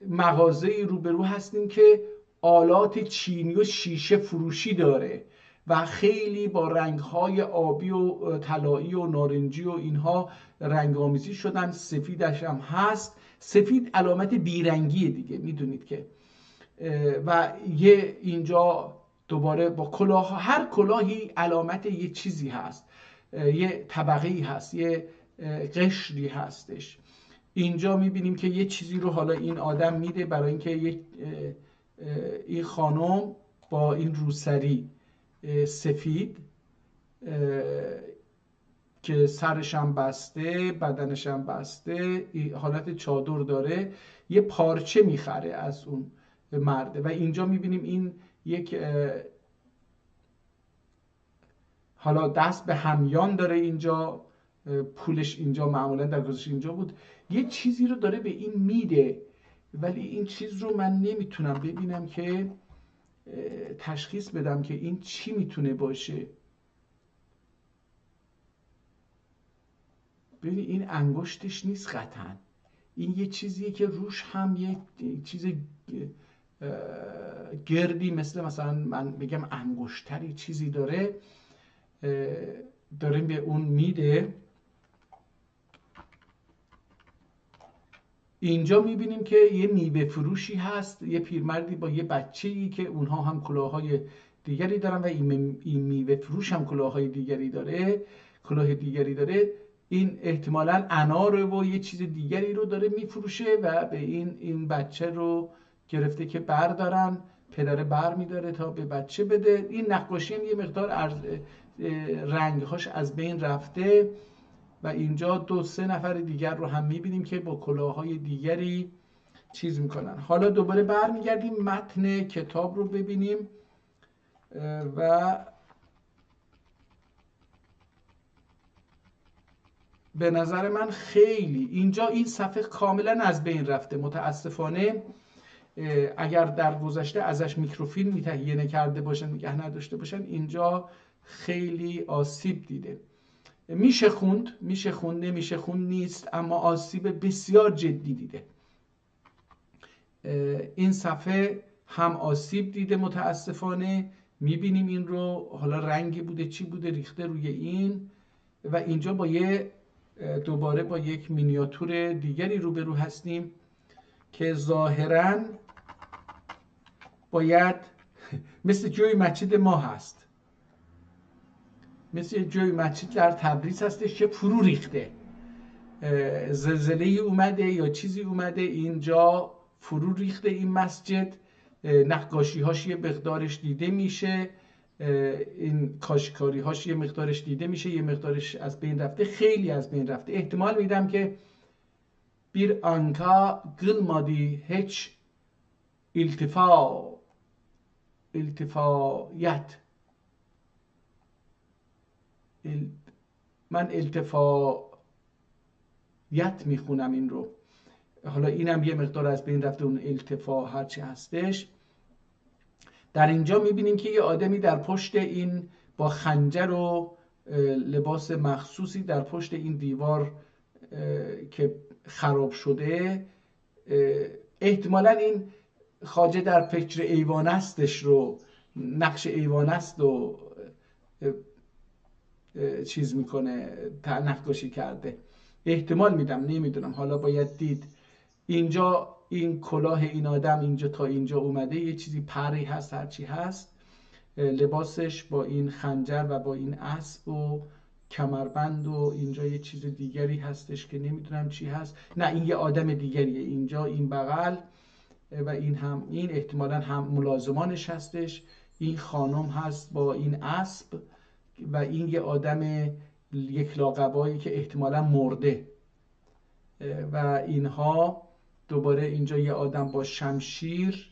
مغازه‌ای روبرو هستیم که آلات چینی و شیشه فروشی داره و خیلی با رنگ‌های آبی و طلایی و نارنجی و اینها رنگ‌آمیزی شدن. سفیدش هم هست. سفید علامت بیرنگیه دیگه، میدونید که. و یه اینجا دوباره با کلاه، هر کلاهی علامت یه چیزی هست، یه طبقه‌ای هست، یه قشری هستش. اینجا میبینیم که یه چیزی رو حالا این آدم میده برای اینکه این خانم با این روسری سفید که سرشم بسته، بدنشم بسته، حالت چادر داره، یه پارچه میخره از اون مرده. و اینجا میبینیم این یک حالا دست به همیان داره، اینجا پولش اینجا معمولا در گذشته اینجا بود، یه چیزی رو داره به این میده، ولی این چیز رو من نمیتونم ببینم که تشخیص بدم که این چی میتونه باشه. ببین این انگشتش نیست قطعا، این یه چیزیه که روش هم یه چیز گردی مثلا من بگم انگشتری چیزی داره به اون میده. اینجا میبینیم که یه میوه فروشی هست، یه پیرمردی با یه بچه‌ای که اونها هم کلاه‌های دیگری دارن و این میوه فروش هم کلاه دیگری داره. این احتمالاً انار و یه چیز دیگری رو داره میفروشه و به این بچه رو گرفته که بردارن، پدر بر میداره تا به بچه بده. این نقاشی هم یه مقدار رنگهاش از بین رفته و اینجا 2-3 نفر دیگر رو هم میبینیم که با کلاه‌های دیگری چیز میکنن. حالا دوباره برمیگردیم متن کتاب رو ببینیم و به نظر من خیلی اینجا این صفحه کاملا از بین رفته. متاسفانه اگر در گذشته ازش میکروفیلم تهیه نکرده باشن، نگه نداشته باشن، اینجا خیلی آسیب دیده. میشه خوند نمیشه خوند نیست، اما آسیب بسیار جدی دیده. این صفحه هم آسیب دیده متاسفانه میبینیم این رو، حالا رنگی بوده چی بوده ریخته روی این، و اینجا با دوباره با یک مینیاتور دیگری روبرو هستیم که ظاهراً باید مثل جوی مسجد ما هست، مثل جوی مسجد در تبریز هستش که فرو ریخته، زلزله اومده یا چیزی اومده اینجا فرو ریخته این مسجد، نقاشی هاش یه مقدارش دیده میشه، این کاشیکاری هاش یه مقدارش دیده میشه، یه مقدارش از بین رفته، خیلی از بین رفته. احتمال میدم که bir anka kılmadı hiç التفایت من التفایت میخونم این رو، حالا اینم یه مقدار از بین رفته، اون التفا هرچی هستش. در اینجا میبینیم که یه آدمی در پشت این با خنجر و لباس مخصوصی در پشت این دیوار که خراب شده، احتمالا این خواجه در فکر ایوانستش رو، نقش ایوانست رو چیز میکنه، نقاشی کرده، احتمال میدم، نمیدونم، حالا باید دید. اینجا این کلاه این آدم اینجا تا اینجا اومده، یه چیزی پری هست هرچی هست، لباسش با این خنجر و با این اسب و کمربند و اینجا یه چیز دیگری هستش که نمیدونم چی هست، نه این یه آدم دیگریه اینجا، این بغل و این هم، این احتمالا هم ملازمانش هستش، این خانم هست با این اسب و این یه آدم یک لاقبایی که احتمالا مرده و اینها. دوباره اینجا یه آدم با شمشیر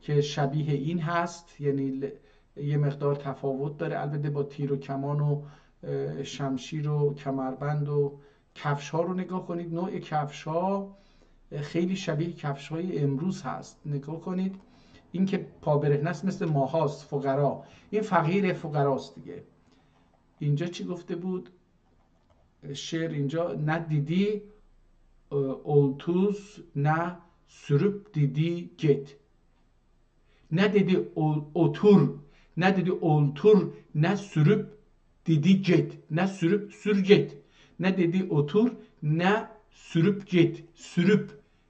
که شبیه این هست، یعنی یه مقدار تفاوت داره البته با تیر و کمان و شمشیر و کمربند و کفش ها رو نگاه کنید، نوع کفش ها خیلی شبیه کفش های امروز هست، نگاه کنید، این که پابرهنه است مثل ماهاست، فقرا، این فقیر فقراست دیگه. اینجا چی گفته بود شعر اینجا؟ نه دیدی oltuz ne sürüp didi git. Ne dedi otur, ne dedi oltur, ne sürüp didi git. Ne sürüp sür git. Ne dedi otur, ne sürüp git. Sürüp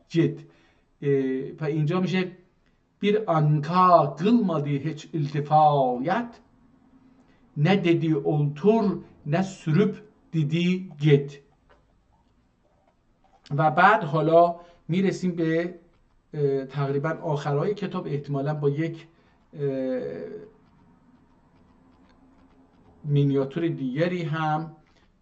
git. و اینجا میشه bir anka kılmadı hiç iltifayet. Ne dedi oltur, ne sürüp didi git. و بعد حالا میرسیم به تقریبا آخرای کتاب، احتمالا با یک مینیاتور دیگری هم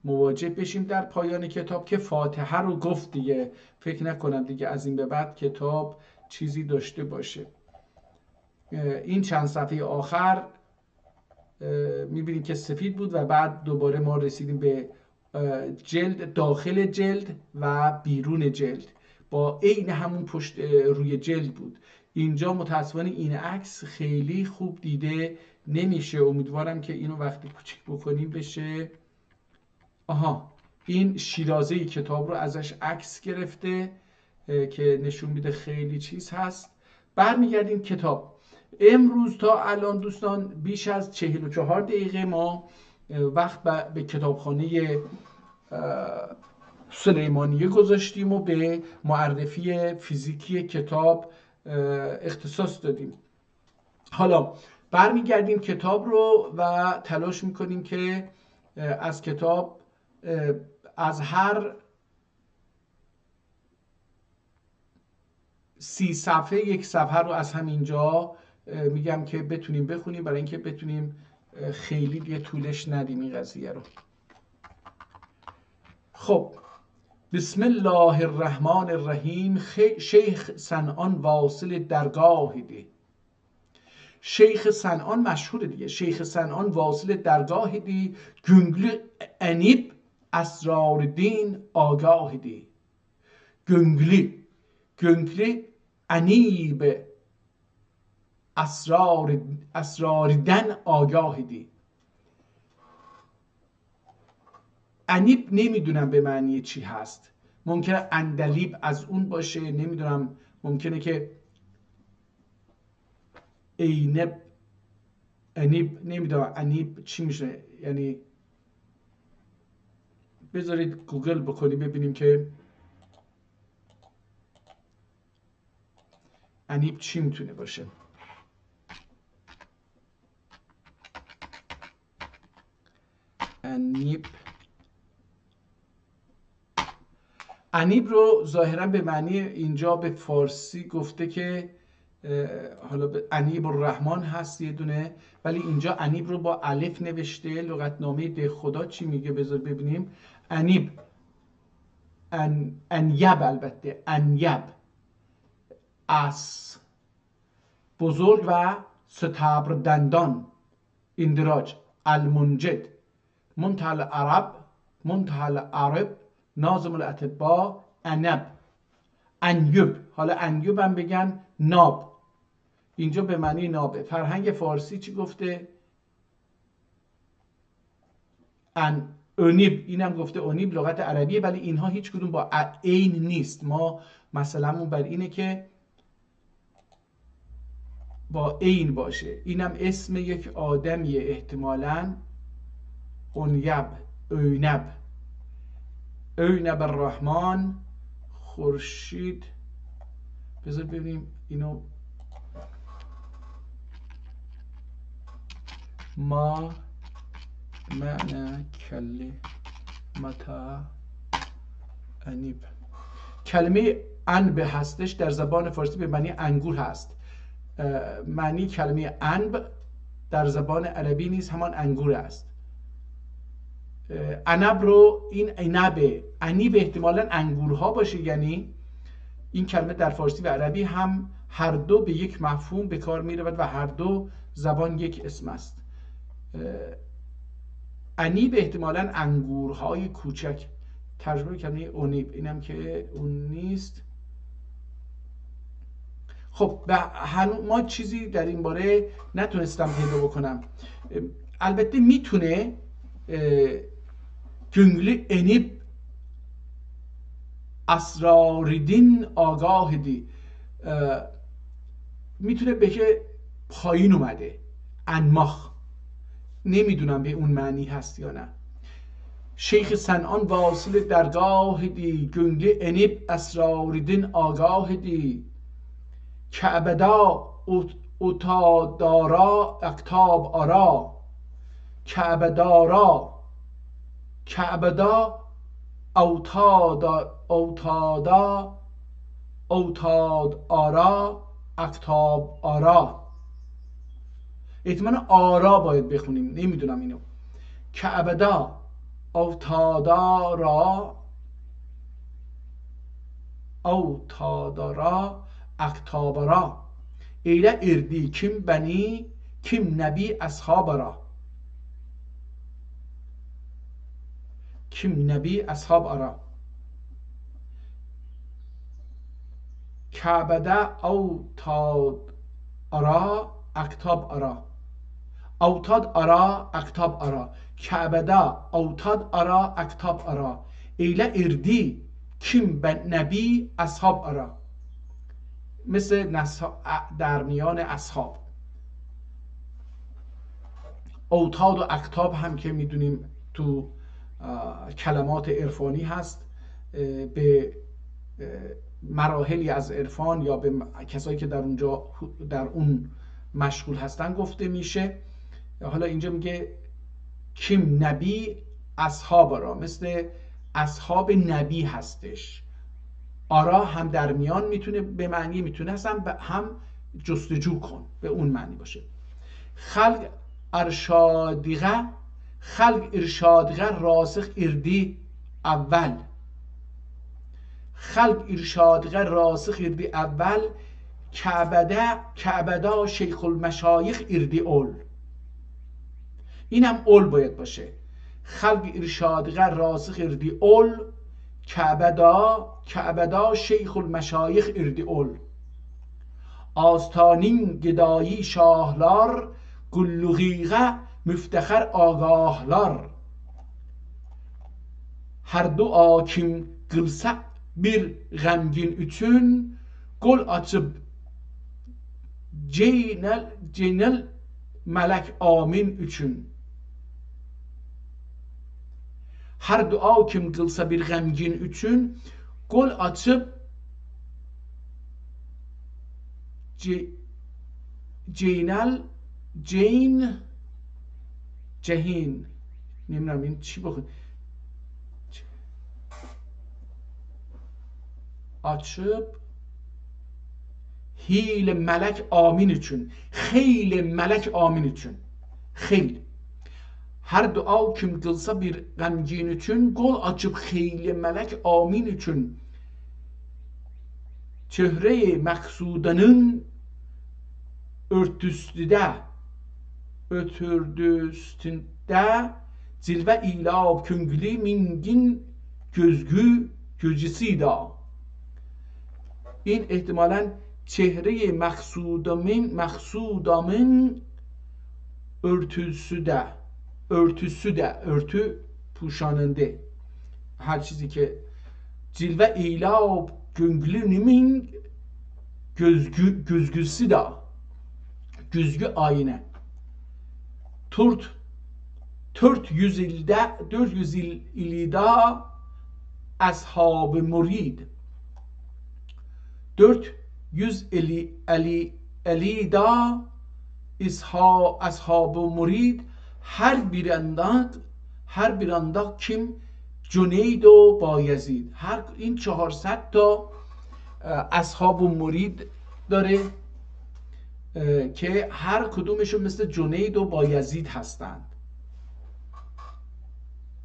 مواجه بشیم در پایان کتاب که فاتحه رو گفت دیگه، فکر نکنم دیگه از این به بعد کتاب چیزی داشته باشه. این چند صفحه آخر میبینیم که سفید بود و بعد دوباره ما رسیدیم به جلد، داخل جلد و بیرون جلد، با عین همون پشت روی جلد بود. اینجا متاسفانه این عکس خیلی خوب دیده نمیشه، امیدوارم که اینو وقتی کوچیک بکنیم بشه. آها، این شیرازه کتاب رو ازش عکس گرفته که نشون میده خیلی چیز هست. برمیگردیم کتاب. امروز تا الان دوستان بیش از 44 دقیقه ما وقت به کتابخانه سلیمانیه گذاشتیم و به معرفی فیزیکی کتاب اختصاص دادیم. حالا برمیگردیم کتاب رو و تلاش میکنیم که از کتاب، از هر 30 صفحه یک صفحه رو از همینجا میگم که بتونیم بخونیم، برای اینکه بتونیم خیلی دیگه طولش ندیم این قضیه رو. خب بسم الله الرحمن الرحیم. شیخ صنعان واصل درگاه دی. شیخ صنعان مشهور دیگه، شیخ صنعان واصل درگاه دی، گنگلی انیب اسرار دین آگاه دی. گنگلی انیب اسرار دن آگاه دی. انیب نمیدونم به معنی چی هست، ممکنه اندلیب از اون باشه، نمیدونم، ممکنه که اینب انیب نمیدونم انیب چی میشه، یعنی بذارید گوگل بکنی ببینیم که انیب چی میتونه باشه. انیب رو ظاهرا به معنی اینجا به فارسی گفته که حالا انیب الرحمن هست یه دونه، ولی اینجا انیب رو با الف نوشته. لغتنامه ده خدا چی میگه؟ بذار ببینیم. انیب انیب، البته انیب از بزرگ و ستبر دندان، اندراج، المنجد، منتهى العرب، منتهى العرب، ناظم الاطباء، انب، انیب. حالا انیب هم بگن ناب، اینجا به معنی نابه. فرهنگ فارسی چی گفته؟ اونیب، اینم گفته اونیب لغت عربیه، ولی اینها هیچ کدوم با عین نیست. ما مثلا بر اینه که با عین باشه. اینم اسم یک آدمیه احتمالاً. اونیب، اونب، اونب الرحمن، خورشید. بذار ببینیم اینو. ما معنی کلمت انیب. کلمه انب هستش در زبان فارسی به معنی انگور هست. معنی کلمه انب در زبان عربی نیز همان انگور است. انب رو این انبه، انیب احتمالاً انگورها باشه. یعنی این کلمه در فارسی و عربی هم هر دو به یک مفهوم به کار می رود و هر دو زبان یک اسم است. انیب احتمالاً انگورهای کوچک. ترجمه کلمه اونیب اینم که اون نیست. خب ما چیزی در این باره نتونستم پیدا بکنم. البته میتونه گüngle انیب اسراریدین آگاه دی، میتونه بگه پایین اومده، انماخ. نمیدونم به اون معنی هست یا نه. شیخ صنعان واصل درگاه دی، گüngle انیب اسراریدین آگاه دی، کعبدا اتادارا اقتاب آرا، کعبدارا، کعبدا اوتاد آرا اقتاب آرا. احتمالا آرا باید بخونیم، نمیدونم اینو. کعبدا اوتادارا اقتاب آرا، ایله اردی کم بنی کم نبی اصحاب را، کم نبی اصحاب آرا. کعبده اوتاد آرا اقتاب آرا، اوتاد آرا اقتاب آرا، کعبده اوتاد آرا اقتاب آرا، ایله اردی کم نبی اصحاب آرا. مثل در میان اصحاب. اوتاد و اقتاب هم که میدونیم تو کلمات عرفانی هست، به مراحلی از عرفان یا به کسایی که در اون مشغول هستن گفته میشه. حالا اینجا میگه کیم نبی اصحاب را، مثل اصحاب نبی هستش. آرا هم در میان میتونه به معنی میتونه هم جستجو کن، به اون معنی باشه. خلق ارشادیغه، خلق ارشادیغه راسخ اردی اول، خلق ارشادیغه راسخ اردی اول، کعبدا شیخ المشایخ اردی اول. اینم اول باید باشه. خلق ارشادیغه راسخ اردی اول، کعبدا شیخ المشایخ اردی اول. آستانین گدایی شاهلار، گلوغیغه مفتخر آگاهلار. هر دو آکیم قılsa bir غمگin üçün, gol açıp ceynel melek amin üçün. Her dua kim kılsa bir gemgin üçün, kol açıp cehin نمیدونم این چی بخون açıp hil melek amin üçün, xeyl melek amin üçün, xeyl. Her dua kim kılsa bir gemgin üçün, kol açıp xeyl melek amin üçün. Çehre-i maksudanın örtüsüde cilve ilab küngli mingin gözcüsü da. این احتمالاً چهره مقصودامın örtü puşanındı. Her çizi ki cilve ilab gönglünümün gözgüsü da. Gözgü ayine. 400 ilda ashab murid. 400 ilda ashab murid her bir anda kim جنید و بایزید. هر این 400 تا اصحاب و مرید داره که هر کدومشون مثل جنید و بایزید هستند.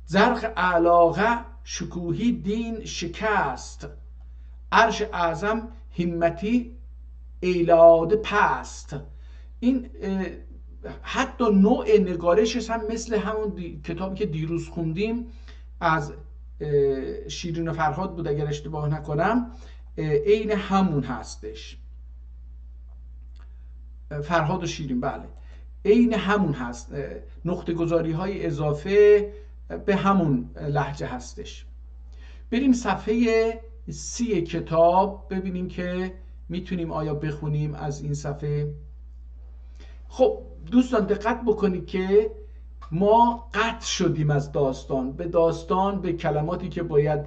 زرق علاقه شکوهی دین شکست، عرش اعظم همتی ایلاد پست. این حتی نوع نگارشش هم مثل همون کتابی که دیروز خوندیم از شیرین و فرهاد بود اگر اشتباه نکنم، عین همون هستش. فرهاد و شیرین، بله عین همون هست. نقطه گذاری های اضافه به همون لهجه هستش. بریم صفحه 30 کتاب ببینیم که میتونیم آیا بخونیم از این صفحه. خب دوستان دقت بکنید که ما قطع شدیم از داستان به کلماتی که باید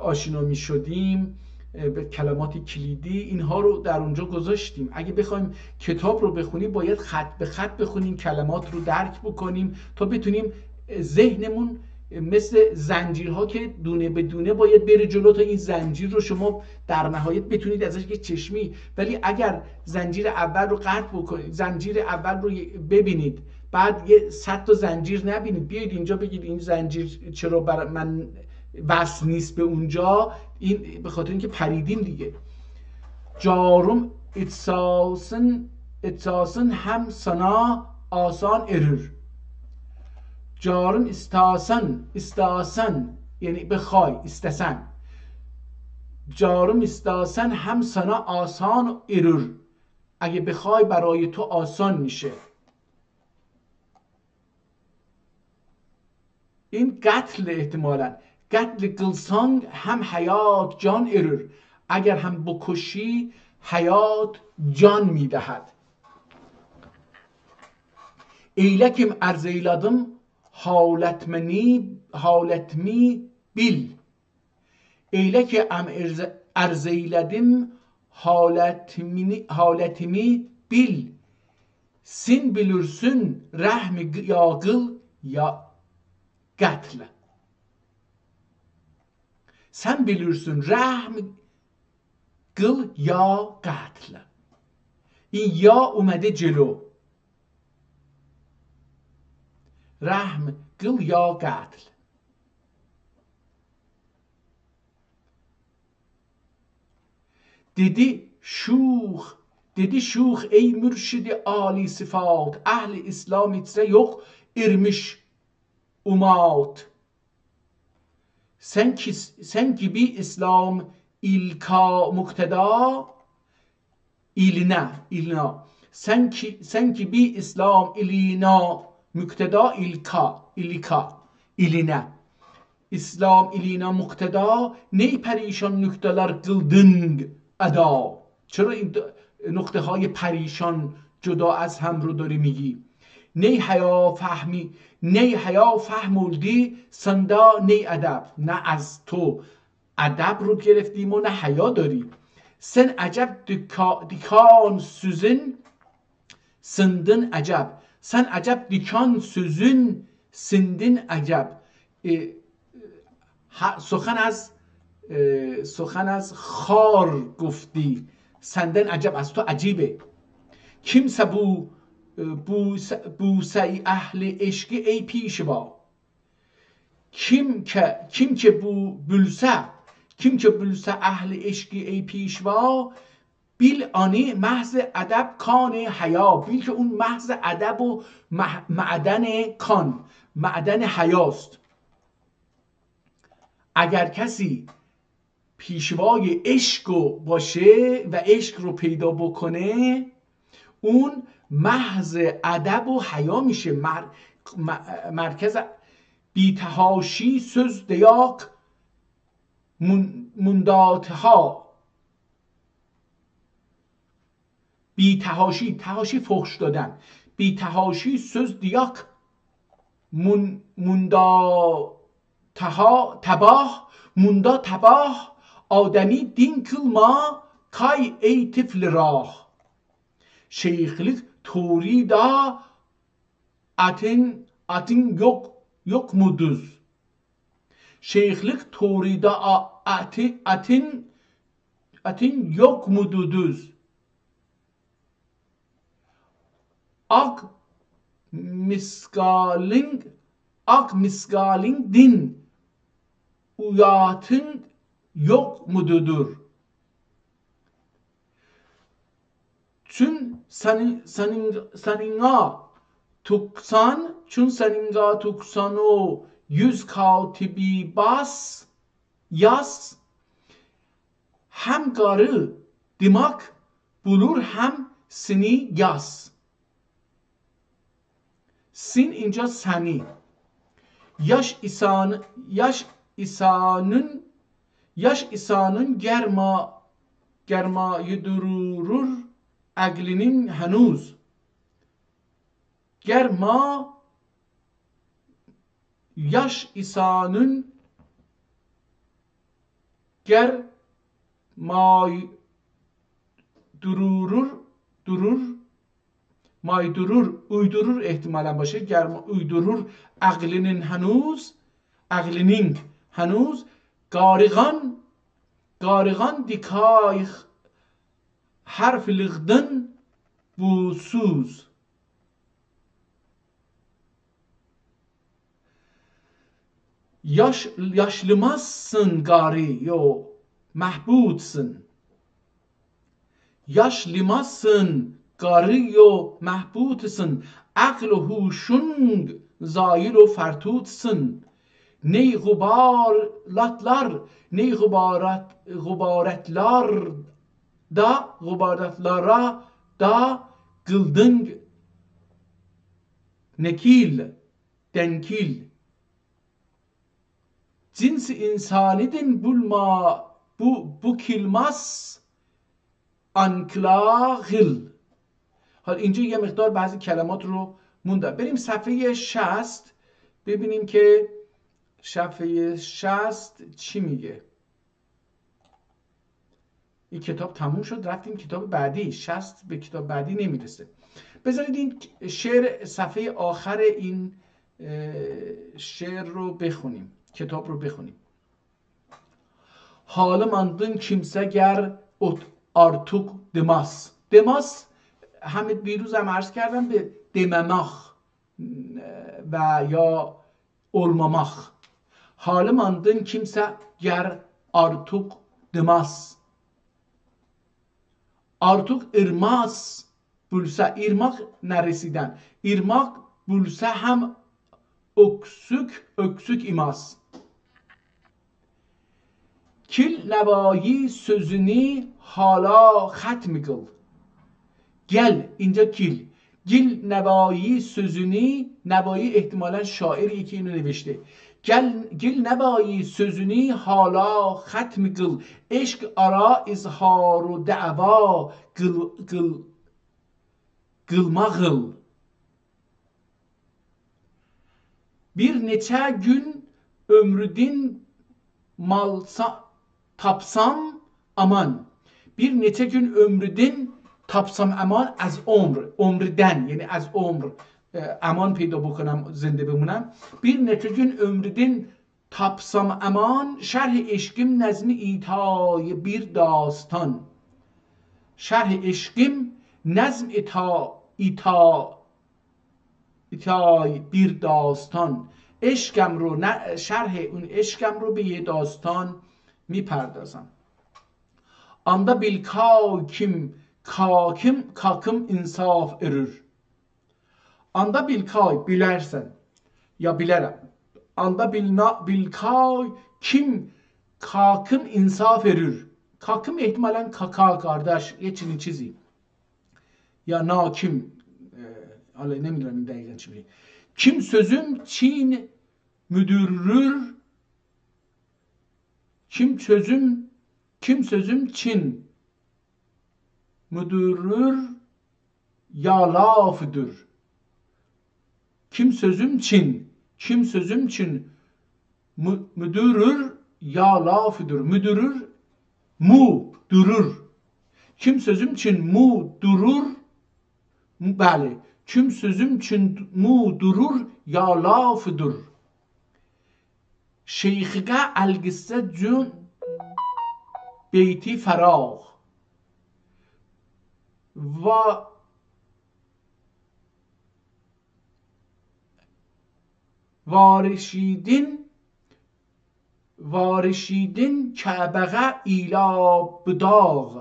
آشنا می شدیم، به کلمات کلیدی، اینها رو در اونجا گذاشتیم. اگه بخوایم کتاب رو بخونیم باید خط به خط بخونیم، کلمات رو درک بکنیم تا بتونیم ذهنمون مثل زنجیرها که دونه به دونه باید بره جلو تا این زنجیر رو شما در نهایت بتونید ازش که چشمی. ولی اگر زنجیر اول رو قطع بکنید، زنجیر اول رو ببینید بعد یه 100 تا زنجیر نبینید، بیاید اینجا بگید این زنجیر چرا برای من وصل نیست به اونجا، این به خاطر اینکه پریدیم دیگه. جارم اتساسن هم سنا آسان ارور. جارم استاسن یعنی بخوای، استسن. جارم استاسن هم سنا آسان ارور، اگه بخوای برای تو آسان میشه. این قتل احتمالاً قتل قلسان هم حیات جان ارور، اگر هم بکشی حیات جان میدهد. ایلکم ارزیلادم حالتمی بیل. ایلک ام ارزیلادم حالتمی بیل. Sin bilürsün rahmi yağıl ya قتل. Sen bilirsin rahm kıl ya قتل. این یا اومده جلو. رحم کل یا قتل. Dedi şuh ey mürşidi âli sıfat, ehli İslam içre yok irmiş umat. Sen gibi İslam ilka mukteda ilina. Sen gibi İslam ilina mukteda ilina. İslam ilina mukteda ney پریشان نکته‌lar kıldın ادا. چرا این نقطه های پریشان جدا از هم رو داری میگی؟ نی حیا فهمی نی حیا فهمولدی سندا نی ادب. نه از تو ادب رو گرفتیم و نه حیا داریم. سن عجب دیکان سوزن سندن عجب. سن عجب دیکان سوزن سندن عجب. سخن از خار گفتی سندن عجب، از تو عجیبه. کیمسه بوسه اهل عشقی ای پیشوا. kim که بلسه اهل عشقی ای پیشوا. بیل آنی محض ادب کان حیا. بیل که اون محض ادب و معدن کان، معدن حیاست. اگر کسی پیشوای عشق باشه و عشق رو پیدا بکنه، اون محض ادب و حیا میشه. مرکز بیتهاشی söz دیاک منداتها. بیتهاشی، تهاشی فحش دادن. بیتهاشی söz دیاک منداتها تباه. موندا تباه آدمی دین kılma kay ey tifl rah. Şeyhlik torida atin yok muduz. Şeyhlik torida atin yok mududuz. Ak miskalin din uyatın yok mududur. Çün saninga tuksan, çün saninga tuksan o yüz katibi bas yaz. Hem garı dimak bulur hem sini yaz. Sin اینجا سنی. Yaş İsa'nın germayı dururur aklinin henüz. Yaş İsa'nın germayı uydurur ihtimalen başı. Uydurur aklinin henüz. Garigan dikay harf lığdın bu suz. Yaşlımazsın gari yo mahbudsın. Yaşlımazsın gari yo mahbudsın. Akl و huşun zayil و فرتوtsın. Ney gubaratlara da kıldın denkil. Cins insanidin bulma bu kilmas anklagil. حالا اینجا یه مقدار بعضی کلمات رو موندم. بریم صفحه 60 ببینیم که صفحه 60 چی میگه. این کتاب تموم شد، رفتیم کتاب بعدی. 60 به کتاب بعدی نمیرسه. بذارید این شعر صفحه آخر این شعر رو بخونیم، کتاب رو بخونیم. حالا ماندın kimseger artık demaz. دماس همه دیروز هم عرض کردم به دمماخ و یا olmamak. حالا ماندın kimseger artık demaz. Artık irmaz bulsa, irmak neresinden? İrmak bulsa hem öksük imaz. Kil nevایی sözünü hala hatm kıl. Gel اینجا کیل. گل نوایی sözünü, نوایی احتمالاً شاعری که اینو نوشته. گل نوایی sözünü hala ختم کل. عشق ara اظهار و دعوا قılma قıl. Bir neçə gün ömrüdin tapsam aman. Bir neçə gün ömrüdin tapsam امان از عمرden یعنی از عمر امان پیدا بکنم زنده بمونم. Bir neçə gün ömrüdin tapsam امان شرح عشقim نظم ایتای bir داستان. شرح عشقim نظم ایتای bir داستان. عشقم رو شرح اون عشقم رو به یه داستان میپردازم. Anda bil kakım insaf erir. Anda bil bilərsən ya bilərəm. Anda bil kim kakım insaf erir. Kakım ehtimalen kaka kardeş یه چنین چیزی یا nakim حالا نمیدونم این دقیقا چی میگه. Kim sözüm Çin müdürür. Kim sözüm Çin müdürür ya lafıdır. Kim sözüm Çin müdürür ya lafıdır. Müdürür mu durur. Kim sözüm Çin mu durur. Bəli. Kim sözüm Çin mu durur ya lafıdır. Şeyxə القصه جون بیتی فراغ و وارشیدین کعبغه ایلا بداغ.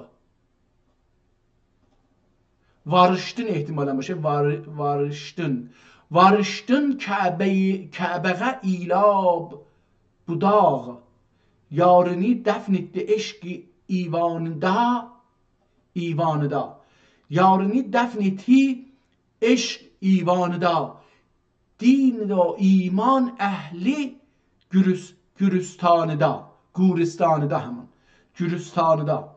وارشتن احتمالا باشه. وارشتن کعبغه ایلاب budağ. Yarını defnetti eşki ivanıda. Yarını defnetti eşk ivanıda. Din ve iman ehli Gürüstanıda. Hemen. Gürüstanıda.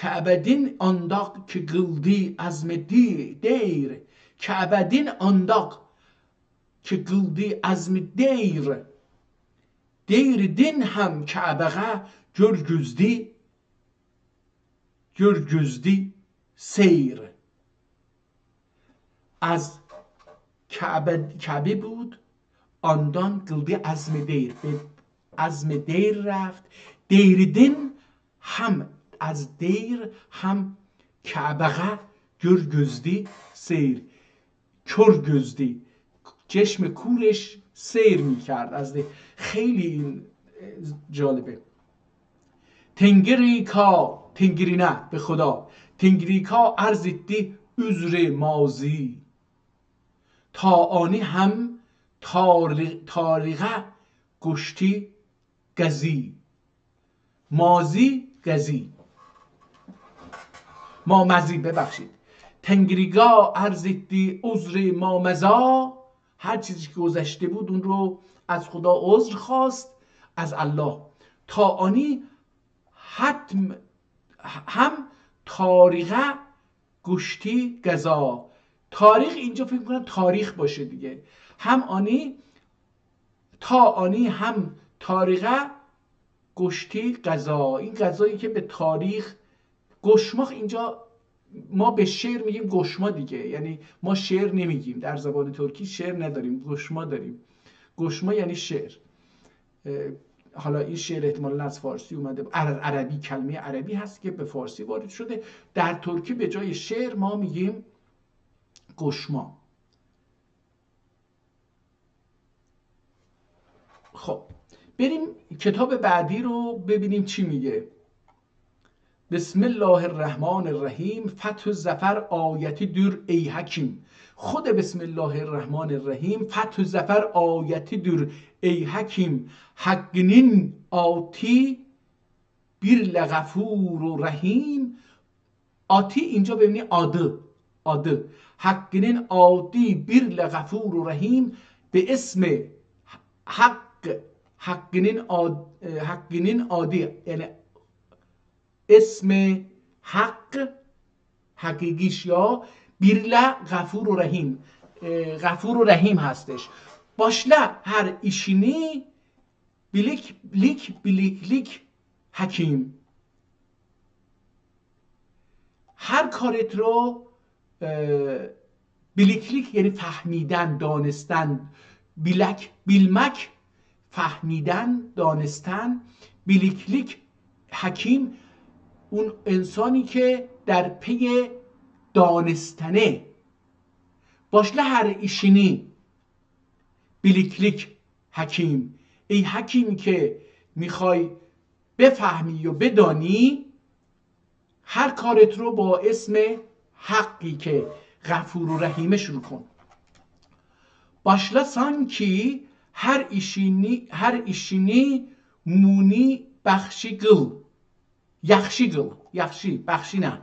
Kəbədin andaq ki qıldı azmedi deyir. Kəbədin andaq ki qıldı azmi deyir. Deyirdin hem Kəbəğə gör gözdi seyr. از کعبه بود آندان قلدی عزم دیر. به عزم دیر رفت. دیردین هم از دیر هم کعبه gör gözdi seyr. کر gözdi. چشم کورش سیر میکرد از دیر. خیلی این جالبه. تنگری نه به خدا. تنگری کا عرض etti üzre مازی. تا آنی هم تاریغه گشتی گزی. مازی گزی مامزی ببخشید. تنگریگا عرض etti عذر مامزا. هر چیزی که گذشته بود اون رو از خدا عذر خواست از الله. تا آنی حتم هم تاریغه گشتی گزا. تاریخ اینجا فکر کنم تاریخ باشه دیگه. هم آنی تا آنی هم تاریخه گشتی غذا. این غذایی که به تاریخ گشما. اینجا ما به شعر میگیم گشما دیگه. یعنی ما شعر نمیگیم در زبان ترکی. شعر نداریم، گشما داریم. گشما یعنی شعر. حالا این شعر احتمالاً از فارسی اومده. عربی، کلمه عربی هست که به فارسی وارد شده. در ترکی به جای شعر ما میگیم گشما. خب بریم کتاب بعدی رو ببینیم چی میگه. بسم الله الرحمن الرحیم. فتح الظفر آیتی دور ای حکیم. خود بسم الله الرحمن الرحیم فتح الظفر آیتی دور ای حکیم. حقنین آتی bir لغفور و رحیم. آتی اینجا ببینید adı. حقنین آتی bir لغفور و رحیم. به اسم حقنین عادی یعنی اسم حق حقیقیش یا بیرله غفور و رحیم. غفور و رحیم هستش. باشله هر işini biliklik حکیم. هر کارت رو biliklik یعنی فهمیدن، دانستن، bilmek فهمیدن، دانستن، biliklik حکیم اون انسانی که در پی دانستنه. باشله هر işini biliklik حکیم. ای حکیمی که میخوای بفهمی و بدانی، هر کارت رو با اسم حقی که غفور و رحیمه شروع کن. Başla sanki her işini muni بخشی قل یخشی قل یخشی بخشی نه.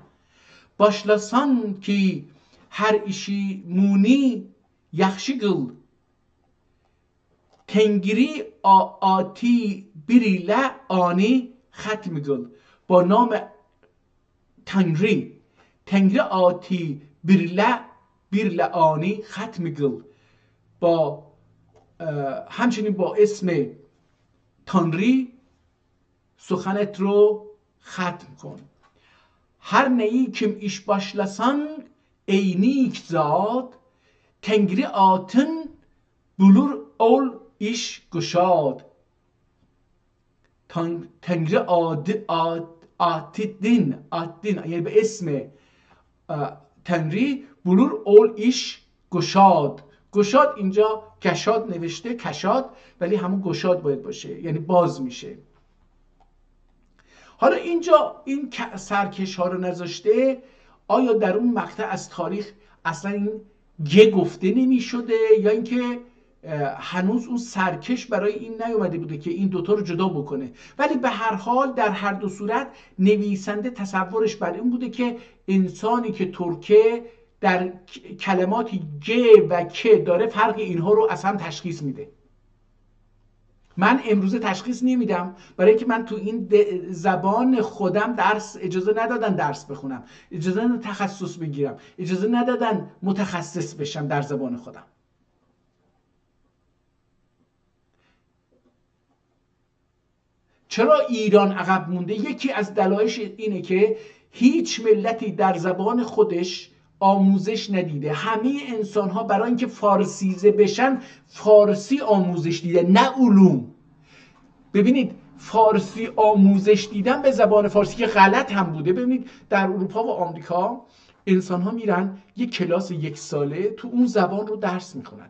Başla sanki her işi muni یخشی قل تنگری آتی بریله آنی ختم قل. با نام تنگری آتی بریله آنی ختم قل. با همچنین با اسم تانری سخنت رو ختم کن. هر neyi kim iş başlasan eynik zat tengri atın bulur ol iş guşad. تنگری آتیدین یعنی به اسم تنگری بلور اول ایش گشاد. گشاد اینجا کشاد نوشته، کشاد، ولی همون گشاد باید باشه، یعنی باز میشه. حالا اینجا این سرکش ها رو نذاشته، آیا در اون مقطع از تاریخ اصلا این گه گفته نمی شده یا اینکه هنوز اون سرکش برای این نیومده بوده که این دوتا رو جدا بکنه؟ ولی به هر حال در هر دو صورت نویسنده تصورش بر این بوده که انسانی که ترکه در کلماتی گ و که داره فرق اینها رو اصلا تشخیص میده. من امروزه تشخیص نمیدم برای اینکه من تو این زبان خودم اجازه ندادن درس بخونم، اجازه ندادن تخصص بگیرم، اجازه ندادن متخصص بشم در زبان خودم. چرا ایران عقب مونده؟ یکی از دلایلش اینه که هیچ ملتی در زبان خودش آموزش ندیده. همه انسان ها برای اینکه فارسیزه بشن فارسی آموزش دیده، نه علوم. ببینید فارسی آموزش دیدن به زبان فارسی که غلط هم بوده. ببینید در اروپا و آمریکا انسان ها میرن یک کلاس 1 ساله تو اون زبان رو درس میخونن.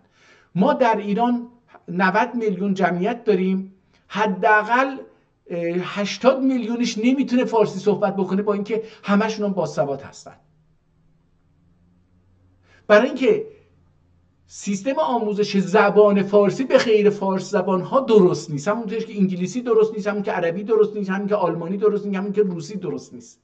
ما در ایران 90 میلیون جمعیت داریم، حداقل 80 میلیونش نمیتونه فارسی صحبت بکنه، با اینکه همشون هم باسواد هستن. برای اینکه سیستم آموزش زبان فارسی به غیر فارس زبان ها درست نیست، همونطور که انگلیسی درست نیست، همون که عربی درست نیست، همون که آلمانی درست نیست، همون که روسی درست نیست.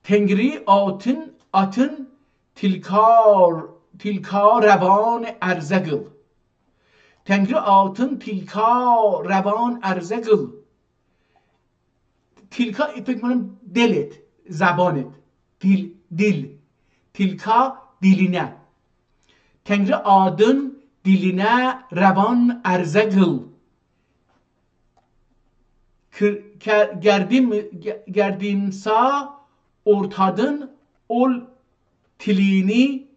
تنگری آتن تیلکا روان ارزگل. تنگری آتن تیلکا روان ارزگل. تیلکا فکر کنم دلت، زبانت، دل. تیلکا دیلینه. تنگری آدن دیلینه روان ارزگل. گردیمسا ortadın ol tilini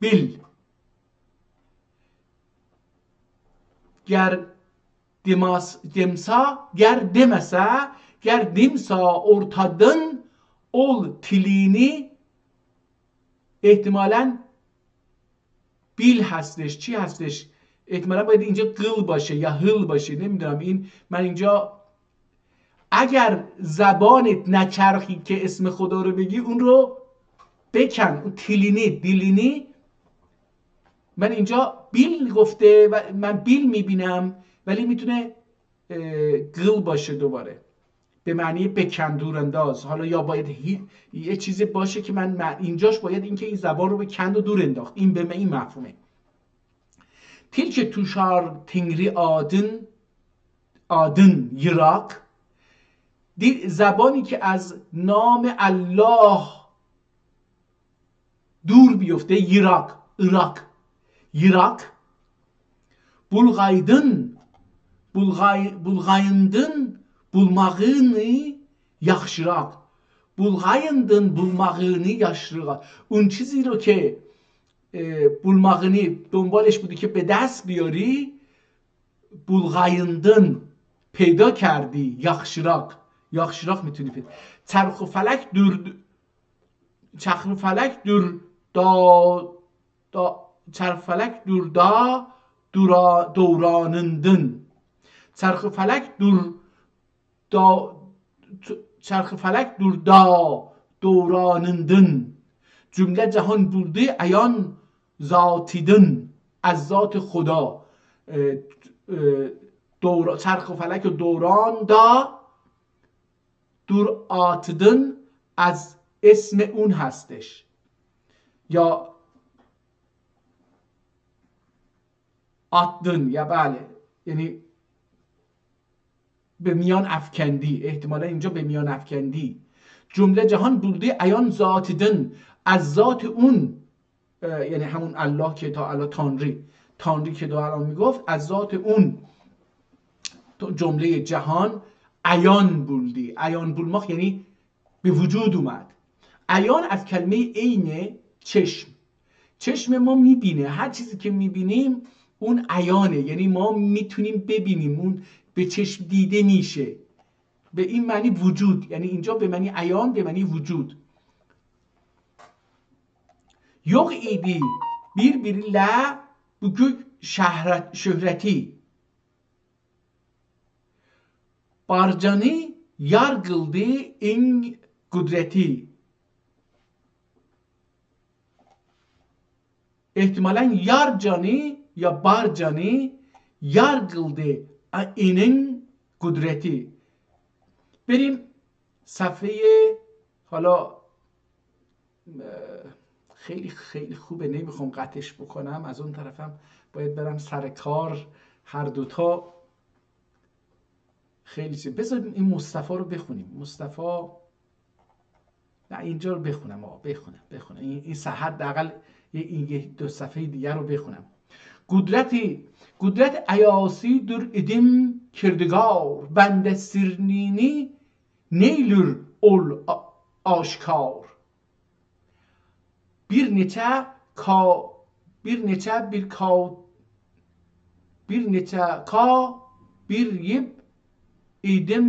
bil. Ger dimsa ortadın ol tilini احتمالاً بیل هستش. چی هستش؟ احتمالاً باید اینجا قل باشه یا هل باشه، نمیدونم. این من اینجا اگر زبانت نچرخی که اسم خدا رو بگی اون رو بکن. اون تیلینی دیلینی، من اینجا بیل گفته و من بیل میبینم ولی میتونه قل باشه دوباره. به معنی بکن دور انداز. حالا یا باید یه چیزی باشه که من اینجاش باید اینکه این زبان رو به کند و دور انداخت، این به این مفهومه. تیلک توشار تنگری آدن یراق، زبانی که از نام الله دور بیفته، یراق، یراق. Bulğayındın bulmağını yaxşıraq. Bulğayındın bulmağını yaxşıraq. اون چیزی رو که bulmağını دنبالش بودی که به دست بیاری، bulğayındın پیدا کردی، yaxşıraq میتونی پیدا. چرخ و فلک dövranındın. چرخ فلک dövranındın. جمله جهان بوده عیان ذاتیدن، از ذات خدا. چرخ و فلک دوران دا، دور آتدن از اسم اون هستش. یا آتدن، یا بله، یعنی به میان افکندی، احتمالا اینجا به میان افکندی. جمله جهان بوده عیان ذاتیدن، از ذات اون، یعنی همون الله که تا الان تانری که تا الان میگفت، از ذات اون جمله جهان عیان بولدی. عیان بولماخ یعنی به وجود اومد. عیان از کلمه عین چشم ما میبینه، هر چیزی که میبینیم اون عیانه، یعنی ما میتونیم ببینیم، اون به چشم دیده میشه. به این معنی وجود، یعنی اینجا به معنی عیان، به معنی وجود. yok idi birbiriyle bugün şöhreti, barcanı yargıldı in kudreti. احتمالاً yarcanı یا barcanı yargıldı inin kudreti. بریم صفحه، حالا خیلی خیلی خوبه، نمیخوام قطعش بکنم، از اون طرفم باید برم سر کار، هر دوتا خیلی چیز. بذاریم این مصطفی رو بخونیم. مصطفی، نه اینجا رو بخونم، بخونم این حداقل این دو صفحه دیگر رو بخونم. قدرت ایاسی در ادیم کردگار، بنده سرنینی نیلür ol aşkar. Bir neçə bir yib idim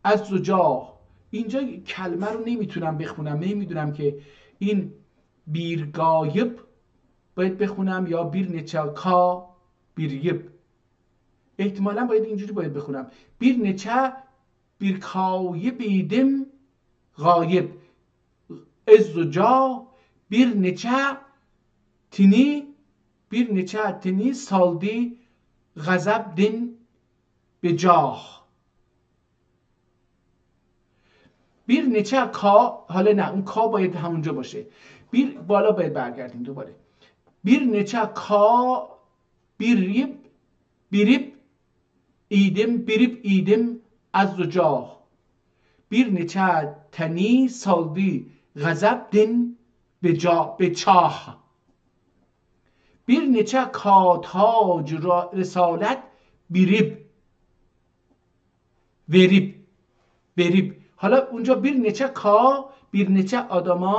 از زجاه. اینجا کلمه رو نمیتونم بخونم، نمیدونم که این بیرگایب باید بخونم یا بیر نچه کا بیریب. احتمالا باید اینجوری باید بخونم، بیر نچه بیر کایب ایدم غایب از زجاه. bir neçə tini saldi غضب din به جاه. bir neçə کا، حالا نه اون کا باید همونجا باشه، بالا باید برگردیم دوباره. bir neçə کا birib idim az زجاه. bir neçə təni saldi غضب din به چاه. bir neçə کاتاج رسالت verib. حالا اونجا bir neçə کا، bir neçə adama،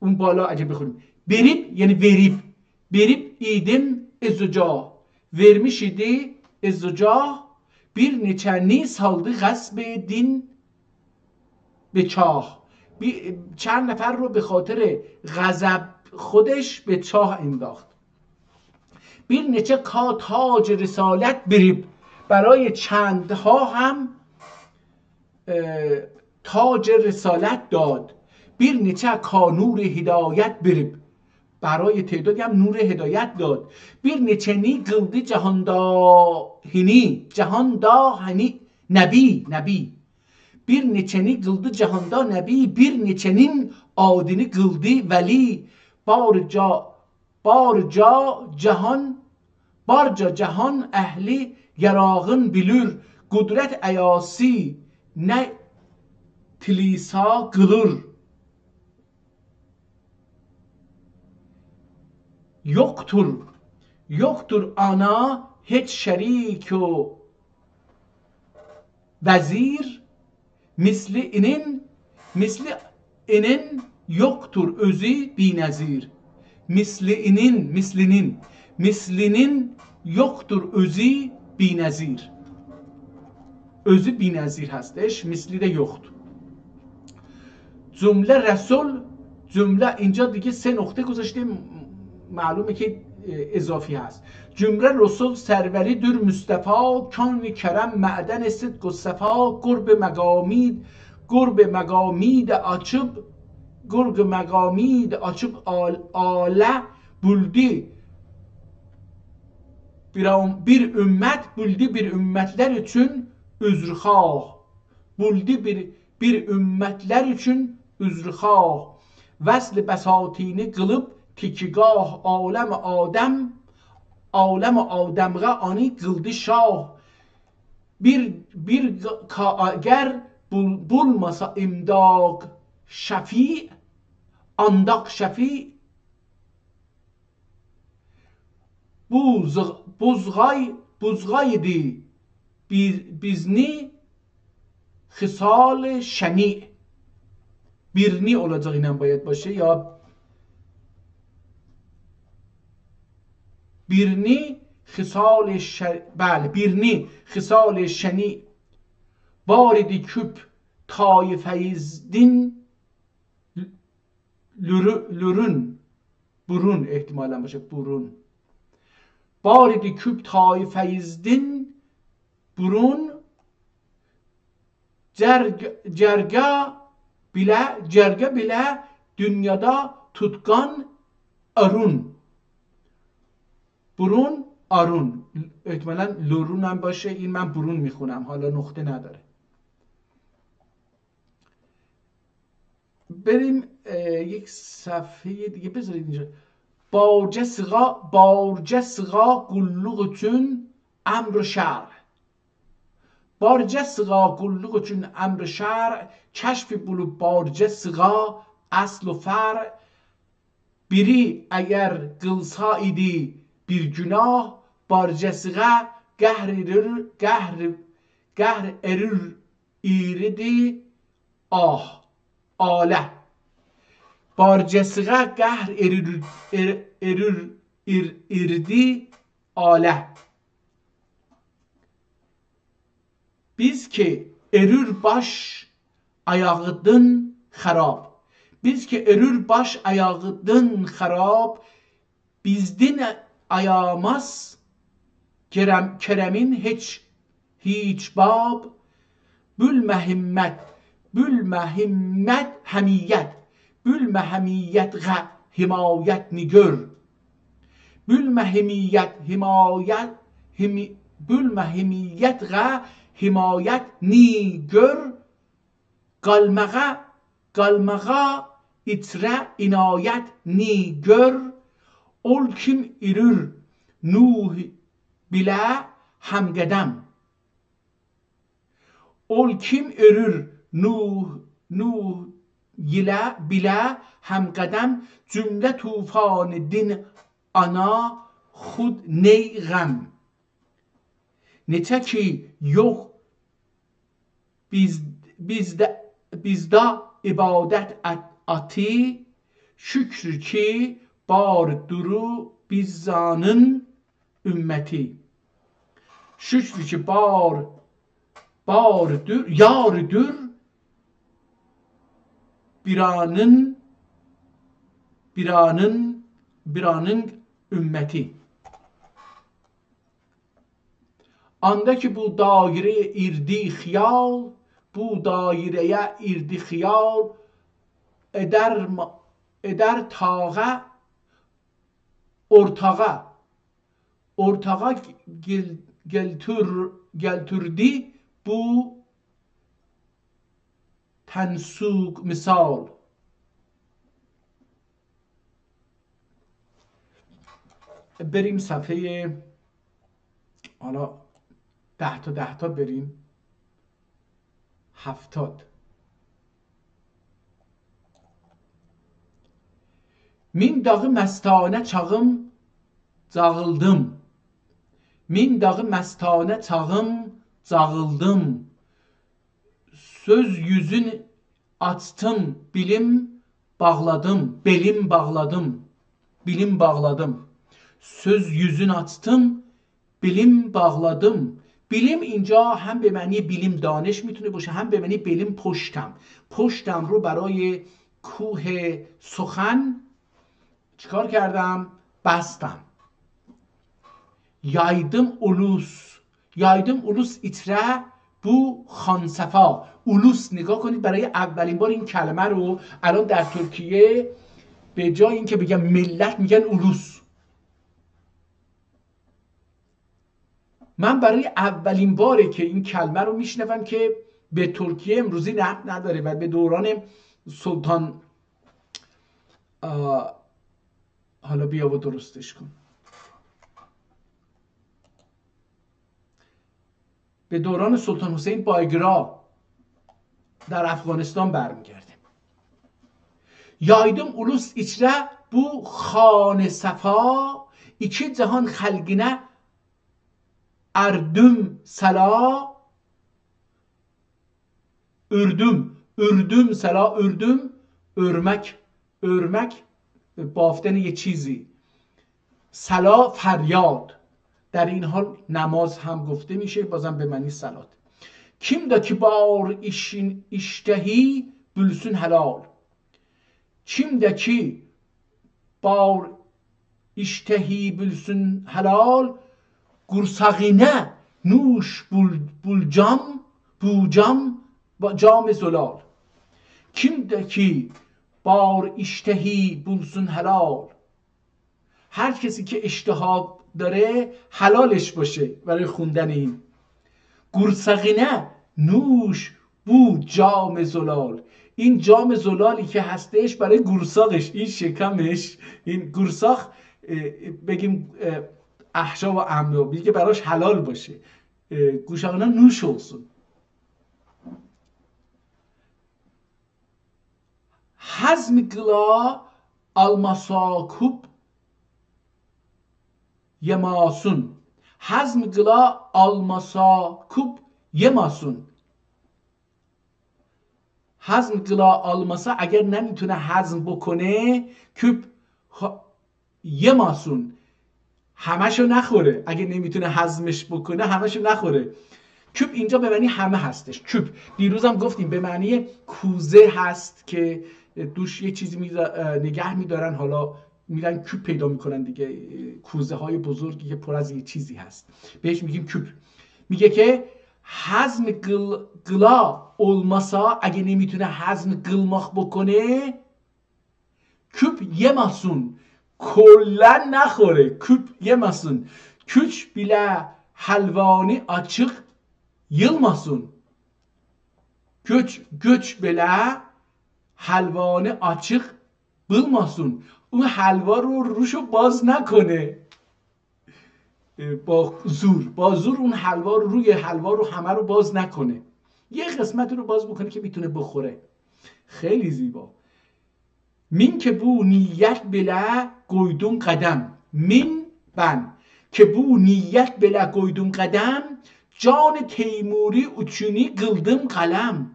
اون بالا اگه بخونیم verib یعنی verib idim ezzucah، vermiş idi ezzucah. bir neçəni saldı غصب din به چاه. چند نفر رو به خاطر غضب خودش به چاه انداخت. bir neçə کا تاج رسالت برib، برای چندها هم تاج رسالت داد. bir neçə کا نور هدایت برib، برای تعدادی هم نور هدایت داد. bir neçəni qıldı جهانداهنی نبی. bir neçəni qıldı cahanda nəbi, bir neçənin adını qıldı vəli. Barca cahan əhli yarağın bilir, qudrət əyası nə tilisa qılır. Yoktur ana heç şərik o vəzir, misli inin yoktur özü binəzir. Mislinin yoktur özü binəzir. Özü binəzir هستش، misli de yoktur. جمله رسول، جمله اینجا دیگه 3 نقطه گذاشتیم، معلومه که اضافی هست. جمله رسول سروری در مصطفی، کان کرم معدن صدق و صفا. گرب مقامید açıb alə buldu. Bir ümmət buldu bir ümmətlər üçün üzrxah. Buldu bir ümmətlər üçün üzrxah. Vəsl bəsatini qılıb tikigah. Aləm Adəmğa ani qıldı şah. Bir əgər bulmasa imdaq şəfi, andaq şəfi, buzğaydı bizni خصال شنیع. birni olacak inen باید باشه یا birni خصال شنیع. باردی küp tayfeyizdin burun ehtimalen باشه burun. Baridi küp tayfeyizdin burun. Cerge bile dünyada tutkan arun. Burun arun. احتمالاً لرون هم باشه. این من برون میخونم، حالا نقطه نداره. بریم یک صفحه دیگه بذارید اینجا. Barca sığa qulluq üçün əmr-i şər. Barca sığa qulluq üçün əmr-i şər. Kəşfi bulub barca sığa əsl-u fər. Biri əgər qılsa idi bir günah, barca sığa qəhr erir iridi alə. Barcasığa qəhr irdi alə. Biz ki erir baş ayağıdın xarab. Biz ki erir baş ayağıdın xarab. Bizdin ayamaz kerəmin heç bab. Bülmə himmət həmiyyət. Bülmə həmiyyətğə himayət nigör. Bülmə həmiyyətğə himayət nigör. Qalmağa itrə inayət nigör. Ol kim irir nuh bilə həmqədəm. Ol kim irir nuh bilə həmqədəm. Cümlə tufan din ana xud ney غم. Neçə ki yox bizdə ibadət ati. Şükür ki bar duru bizzanın ümməti. Şükür ki yardır biranın ümmeti. Andaki bu daireye irdi xiyal, bu daireye irdi xiyal eder tağa ortağa geltürdi bu هنسوگ مثال. بریم صفحه، حالا 10 تا بریم 70. Min dağı məstanə çağım cağıldım. Min dağı məstanə çağım cağıldım. Söz yüzün açtım, bilim bağladım, belim bağladım, bilim bağladım. Söz yüzün açtım, bilim bağladım. bilim اینجا هم به معنی bilim دانش میتونه باشه، هم به معنی bilim پشتم. پشتم رو برای کوه سخن چیکار کردم؟ بستم. Yaydım ulus. Yaydım ulus itre bu خانصفا. ulus نگاه کنید، برای اولین بار این کلمه رو الان در ترکیه به جای اینکه بگن ملت میگن ulus. من برای اولین باره که این کلمه رو میشنوم که به ترکیه امروزی ربط نداره و به دوران سلطان حالا بیا و درستش کن، به دوران سلطان حسین بایگرا در افغانستان برمیگرده. Yaydım ulus içre bu خانه صفا. iki cihan xalqinə اردم سلا. اردم سلا. örmek بافتن یه چیزی. سلا فریاد. در این حال نماز هم گفته میشه، بازم به معنی صلات. Kimdeki bar işin iştehi bülsün helal. Kimdeki bar iştehi bülsün helal. گرسقینه نوش بوجم جام زلال. kimdeki بار اشتهی بولسون helal. هر کسی که اشتها داره حلالش باشه برای خوندن این. گرسقینه نوش بو جام زلال. این جام زلالی که هستش برای گورساقش، این شکمش، این گورساق بگیم احشا و امیا، بگه براش حلال باشه. گوشاقینا نوش olsun. Hazm qıla almasakub yemasun. Hazm qıla almasakub yemasun. هضم قلا آلماسا اگر نمیتونه هضم بکنه کوب یماسون، همشو نخوره. اگر نمیتونه هضمش بکنه همشو نخوره. کوب اینجا به معنی همه هستش. کوب دیروز هم گفتیم به معنی کوزه هست که دوش یه چیزی نگه میدارن، حالا میرن کوب پیدا میکنن دیگه، کوزه های بزرگی که پر از یه چیزی هست بهش میگیم کوب. میگه که هضم قلا olmasa، اگه نمیتونه هضم قلماق بکنه کوب یماسون، کلن نخوره. کوب یماسون. کوچ بیله حلوانی açık yılmasın. göç bile حلوانی açık bulmasın. اون حلوا رو روشو باز نکنه با زور اون حلوا رو، روی حلوا رو همه رو باز نکنه، یه قسمت رو باز بکنه که میتونه بخوره. خیلی زیبا. من که بو نیت بله قویدون قدم. من ben که بو نیت بله قویدون قدم جان تیموری اچونی قلدم قلم.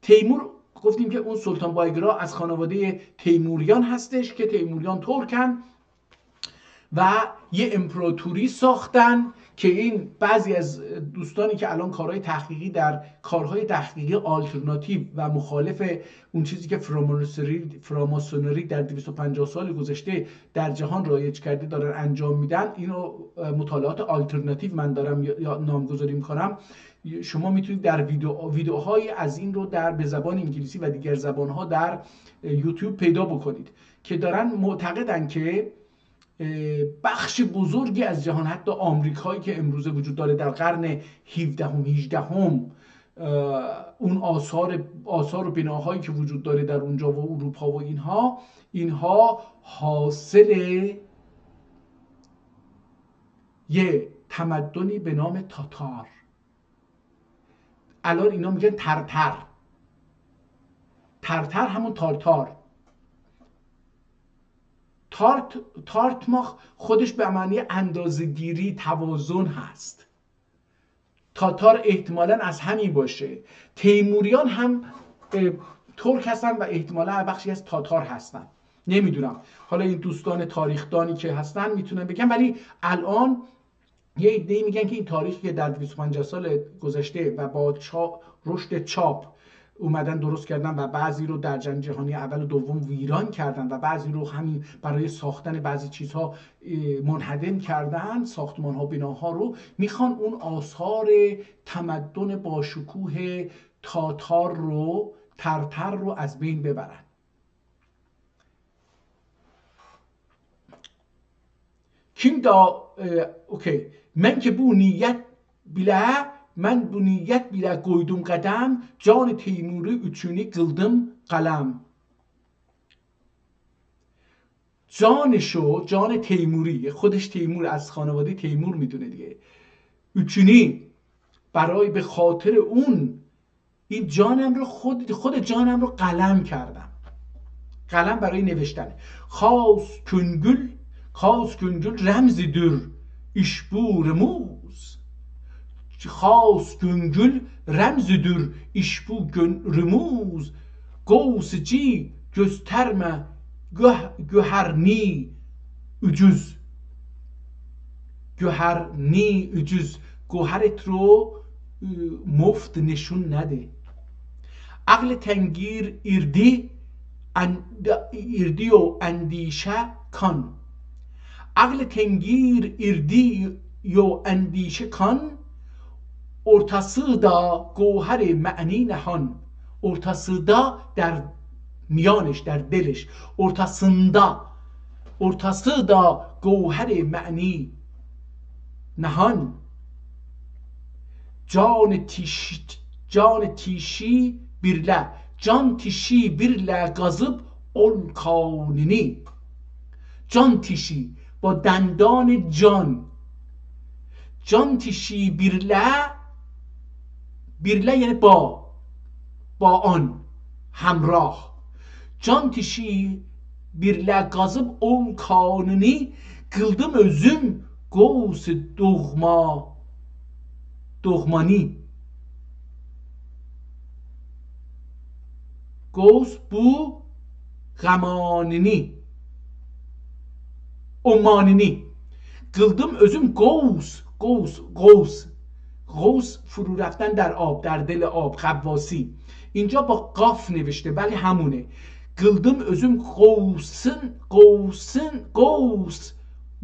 تیمور گفتیم که اون سلطان بایگرا از خانواده تیموریان هستش که تیموریان ترکن و یه امپراتوری ساختن که این بعضی از دوستانی که الان کارهای تحقیقی در کارهای تحقیقی آلترناتیو و مخالف اون چیزی که فراماسونری در 250 سال گذشته در جهان رایج کرده دارن انجام میدن، اینو مطالعات آلترناتیو من دارم یا نامگذاری میکنم. شما میتونید در ویدیوهای از این رو به زبان انگلیسی و دیگر زبانها در یوتیوب پیدا بکنید که دارن معتقدن که بخش بزرگی از جهان، حتی آمریکایی که امروزه وجود داره در قرن 17 18 اون آثار و بناهایی که وجود داره در اونجا و اروپا و اینها حاصل یه تمدنی به نام تاتار. الان اینا میگن ترتر. ترتر همون تارتار. تارتماخ خودش به معنی اندازه‌گیری، توازن هست. تاتار احتمالاً از همین باشه. تیموریان هم ترک هستن و احتمالاً بخشی از تاتار هستن، نمیدونم. حالا این دوستان تاریخدانی که هستن میتونن بگن، ولی الان یه عده‌ای میگن که این تاریخی که در 250 سال گذشته و با رشد چاپ اومدن درست کردن و بعضی رو در جنگ جهانی اول و دوم ویران کردن و بعضی رو همین برای ساختن بعضی چیزها منهدم کردن، ساختمان ها، بناها رو، میخوان اون آثار تمدن با شکوه تاتار رو، ترتر رو از بین ببرن. kim da اوکی من که بو نیت بیله koydum قدم جان تیموری üçünü قلدم قلم. جان تیموری، خودش تیمور، از خانواده تیمور میدونه دیگه، üçünü برای به خاطر اون این جانم رو خود جانم رو قلم کردم. قلم برای نوشتن. خاص küngül remzidir işbu remuz. Khas küngül remzidir işbu remuz. Gavsıcı gösterme göherni ücüz. göherni ücüz. گوهرت رو مفت نشون نده. عقل تنگیر ایردی و اندیشه کن. عقل تنگیر ایردی و اندیشه کن. ortası da گوهر معنی نهان. ortası da در میانش، در دلش، ortası da گوهر معنی نهان. can tişi birle gazıp ol kanuni. can tişi با دندان جان تیشی birle یعنی با آن همراه. can tişi birle gazıp ol kanuni. kıldım özüm gavs doğmani. gavs bu غمانینی، امانینی. kıldım özüm غوث فرو رفتن در آب، در دل آب، غواصی. اینجا با قاف نوشته ولی همونه. kıldım özüm غوث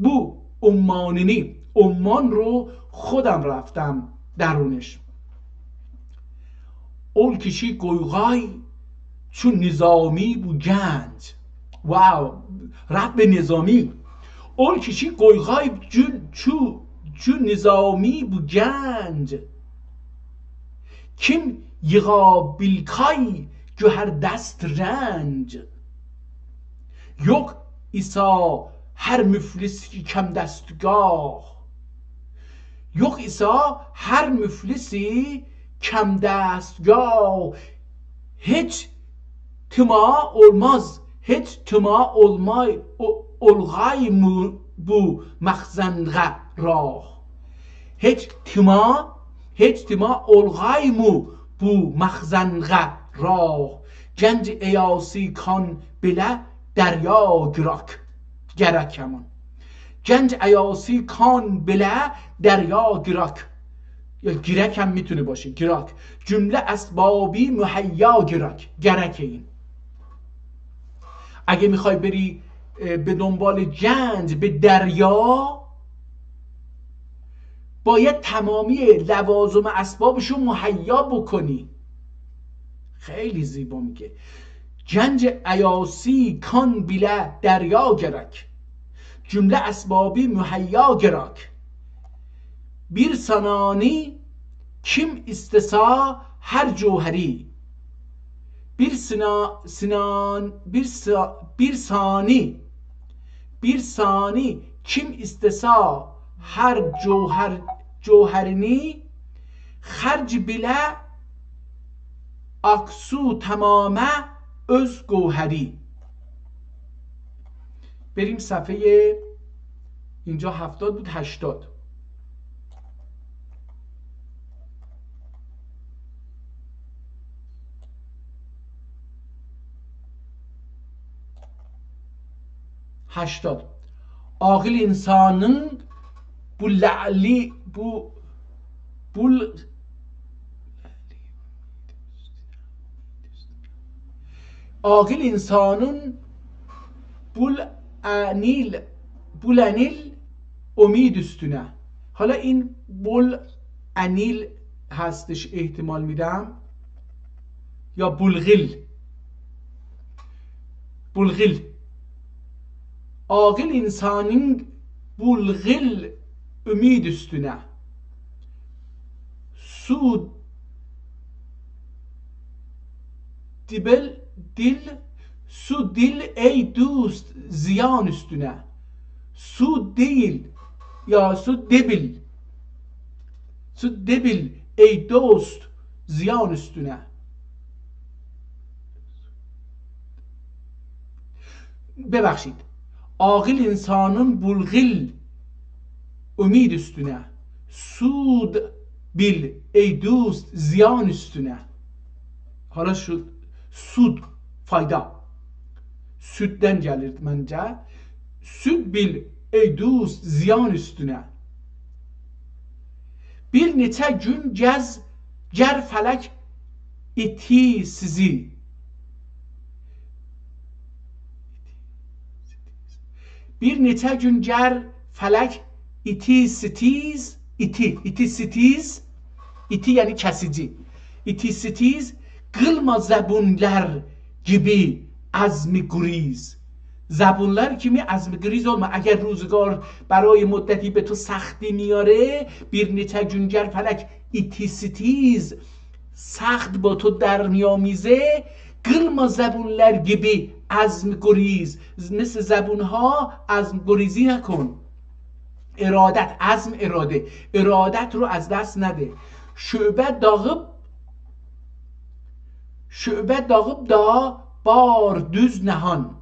bu امانینی. عمان رو خودم رفتم درونش. ol kişi goygay چون نظامی بو گنج. واو، رفت به نظامی. اول کشی قویغای چون نظامی بو گنج. kim یغا بیلکای گوهر دست رنج. yok İsa her müflisi kem destgah. yok İsa her müflisi kem destgah. hiç tıma olgay mı bu مخزنگه راه. hiç tıma olgay mı bu مخزنگه راه. گنج ایاسی کان بله دریا گرک همان. گنج ایاسی کان بله دریا گرک، یا گرک هم میتونه باشه، گرک. جمله اسبابی مهیا گرک. این اگه میخوای بری به دنبال گنج به دریا، باید تمامی لوازم اسبابشو مهیا بکنی. خیلی زیبا میگه. گنج ایاسی کان بیله دریا گرک. جمله اسبابی مهیا گرک. bir sanani kim istesa her cevheri bir sani kim istesa her cevherini خرج bile aksu tamame öz گوهری. بریم صفحه اینجا 70 بود 80. Ağıl insanın bu la'li ağıl insanın بلانیل امید üstüne. حالا این بل انیل هستش احتمال میدم یا بلغل. Ağıl insanın bulgıl ümid üstüne. Su dil ey dost ziyan üstüne. Su değil ya su debil ey dost ziyan üstüne. ببخشید عاقل insanın bulgıl ümid üstüne. Sud bil ey dost ziyan üstüne. Hala şu sud fayda. Sütten gelir bence. Süd bil ey dost ziyan üstüne. Bir neçə gün ger felek iti sizi. Bir neçə gün ger felek iti sitiz. İti yani kesici. İti sitiz kılma zebunler gibi azmi گریز. زبونlar kimi azmi گریز olma. اگر روزگار برای مدتی به تو سختی میاره bir neçə gün ger felek iti sitiz سخت با تو در میامیزه kılma زبونler gibi azmi گریز. مثل زبونها azm گریزی نکن. ارادت عزم ارادت رو از دست نده. شعبه dağıp da bar düz nehان.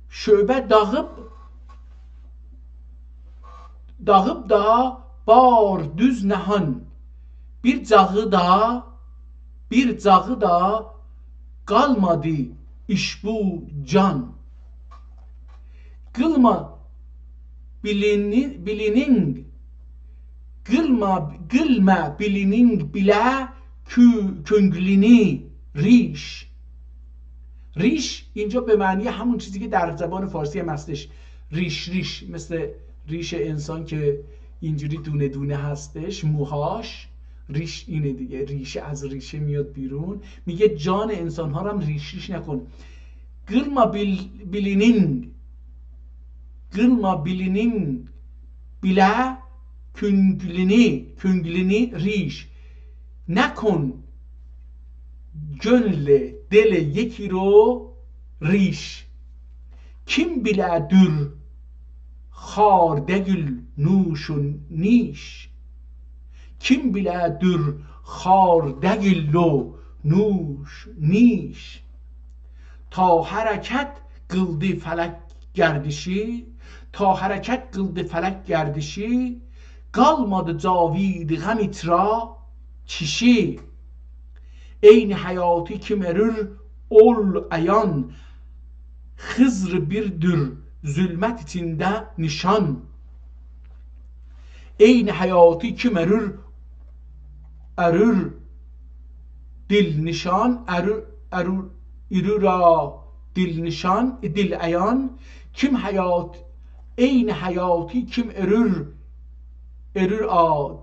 Şöbe dağıp da bar düz nehان. Bir cağı da kalmadı iş bu can. Kılma bilinin bile könglini ریش اینجا به معنی همون چیزی که در زبان فارسی هم هستش. ریش مثل ریش انسان که اینجوری دونه دونه هستش موهاش. ریش اینه دیگه. ریشه از ریشه میاد بیرون. میگه جان انسان ها رو هم ریش نکن. گرما bilinin bile künglini ریش نکن gönle dele yeki رو ریش. Kim bile dür خاردگül نوشun نیش. Kim bile dür خاردگül lo nuş niş. Ta hareket kıldı felek gerdişi kalmadı cavid gamit ra çişi. Eyni hayatı kim erir ol ayan. Hızr birdür zulmet içinde nişan. Eyni hayatı kim erir dil nişan. Erura dil nişan dil ayan. Kim hayat eyni hayatı kim erir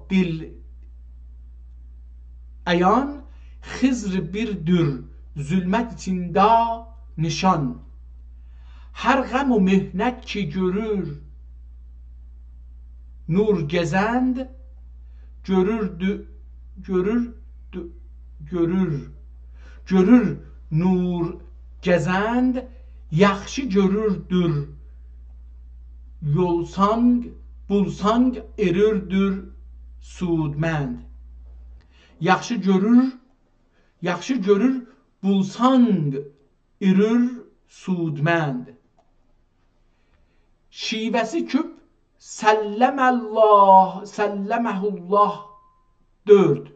dil ayan. Hızr birdür zulmet içinde nişan. Her gam و mehnet ki görür nur gezend görür görür nur gezend, yaxşı görürdür yolsang, bulsang erirdür sudmend. Yaxşı görür bulsang erir sudmend. Şivəsi küp səlləməhullah 4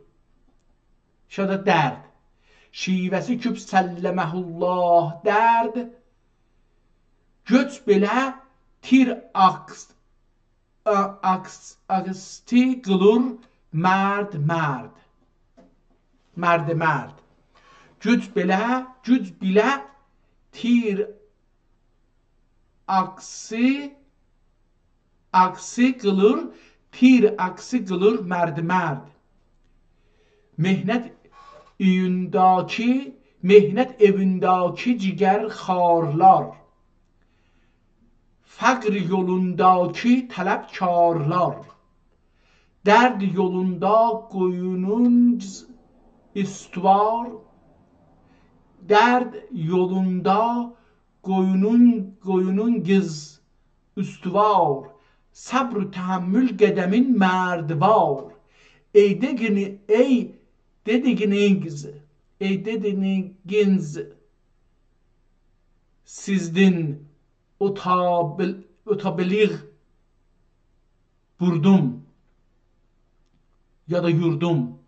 şada dərd. Şivəsi küp səlləməhullah dərd, göç belə tir aksti qılır mərd. Güc bilə tir aksi qılır mərd. Mehnət evindaki ciger xarlar, fəqr yolundaki tələbkarlar, dərd yolunda qoyunun istivar, dərd yolunda qoyunun giz üstüvar, sabr təhəmmül qədəmin mərdvar. Ey dediğiniz sizdin otabiliğ burdum ya da yurdum.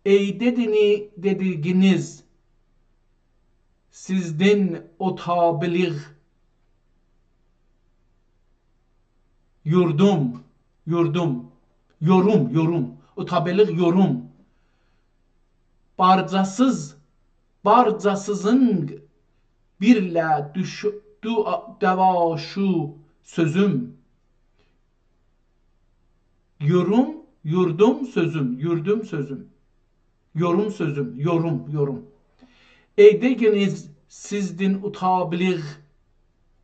Ey dediğiniz sizdin otabiliğ yorum. Otabiliğ yorum. Barcasızın birlə dəvaşu sözüm. Yurdum sözüm. Yorum. Ey deginiz sizdin utabiliğ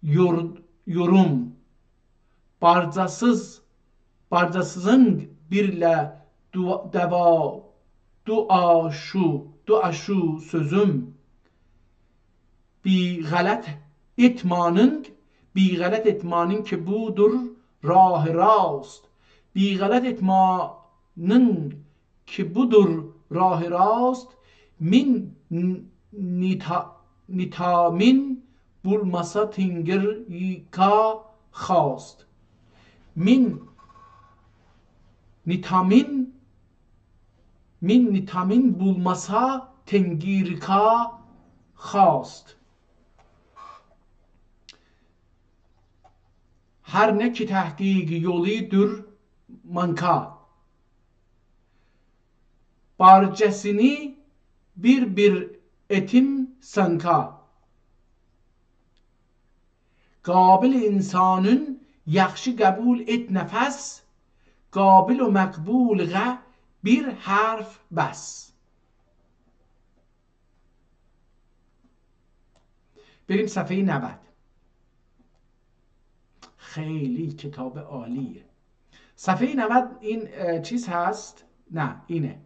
yorum. Barcasızın birlə duaşu sözüm. Bi galet etmanın ki budur rah rast. Bi galet etmanın ki budur rah rast. Min nitamin bulmasa tingir yika khast. Min nitamin bulmasa tengirika khast. Her ne ki tahqiq yoludur manka. Barcasını bir etim sanka. Qabil insanın yaxşı qəbul et nəfəs, qabil و məqbulğa bir harf bəs. بریم صفحه 90. خیلی کتاب عالیه. صفحه 90 این چیز هست؟ نه اینه.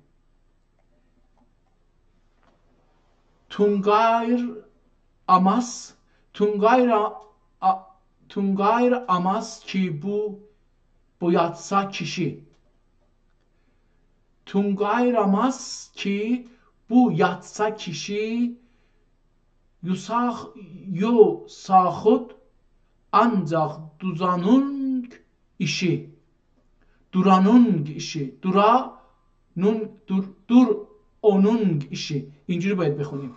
Tungayr amas ki bu boyatsa kişi. Tungayr amas ki bu yatsa kişi, sahut ancak duranung işi. Onun işi. İnciri باید بخونیم.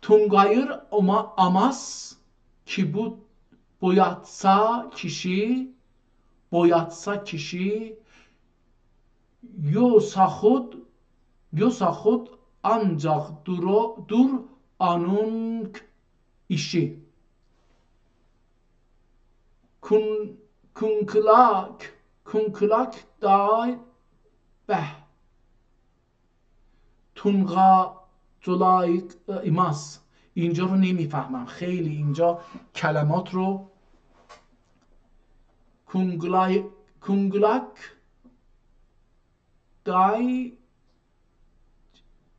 Tungayr amas ki bu boyatsa kişi, sahut ancak anun işi. Kunkulak day beh. Tunga جلای ایماس. اینجا رو نمیفهمم خیلی، اینجا کلمات رو کنگلاک دای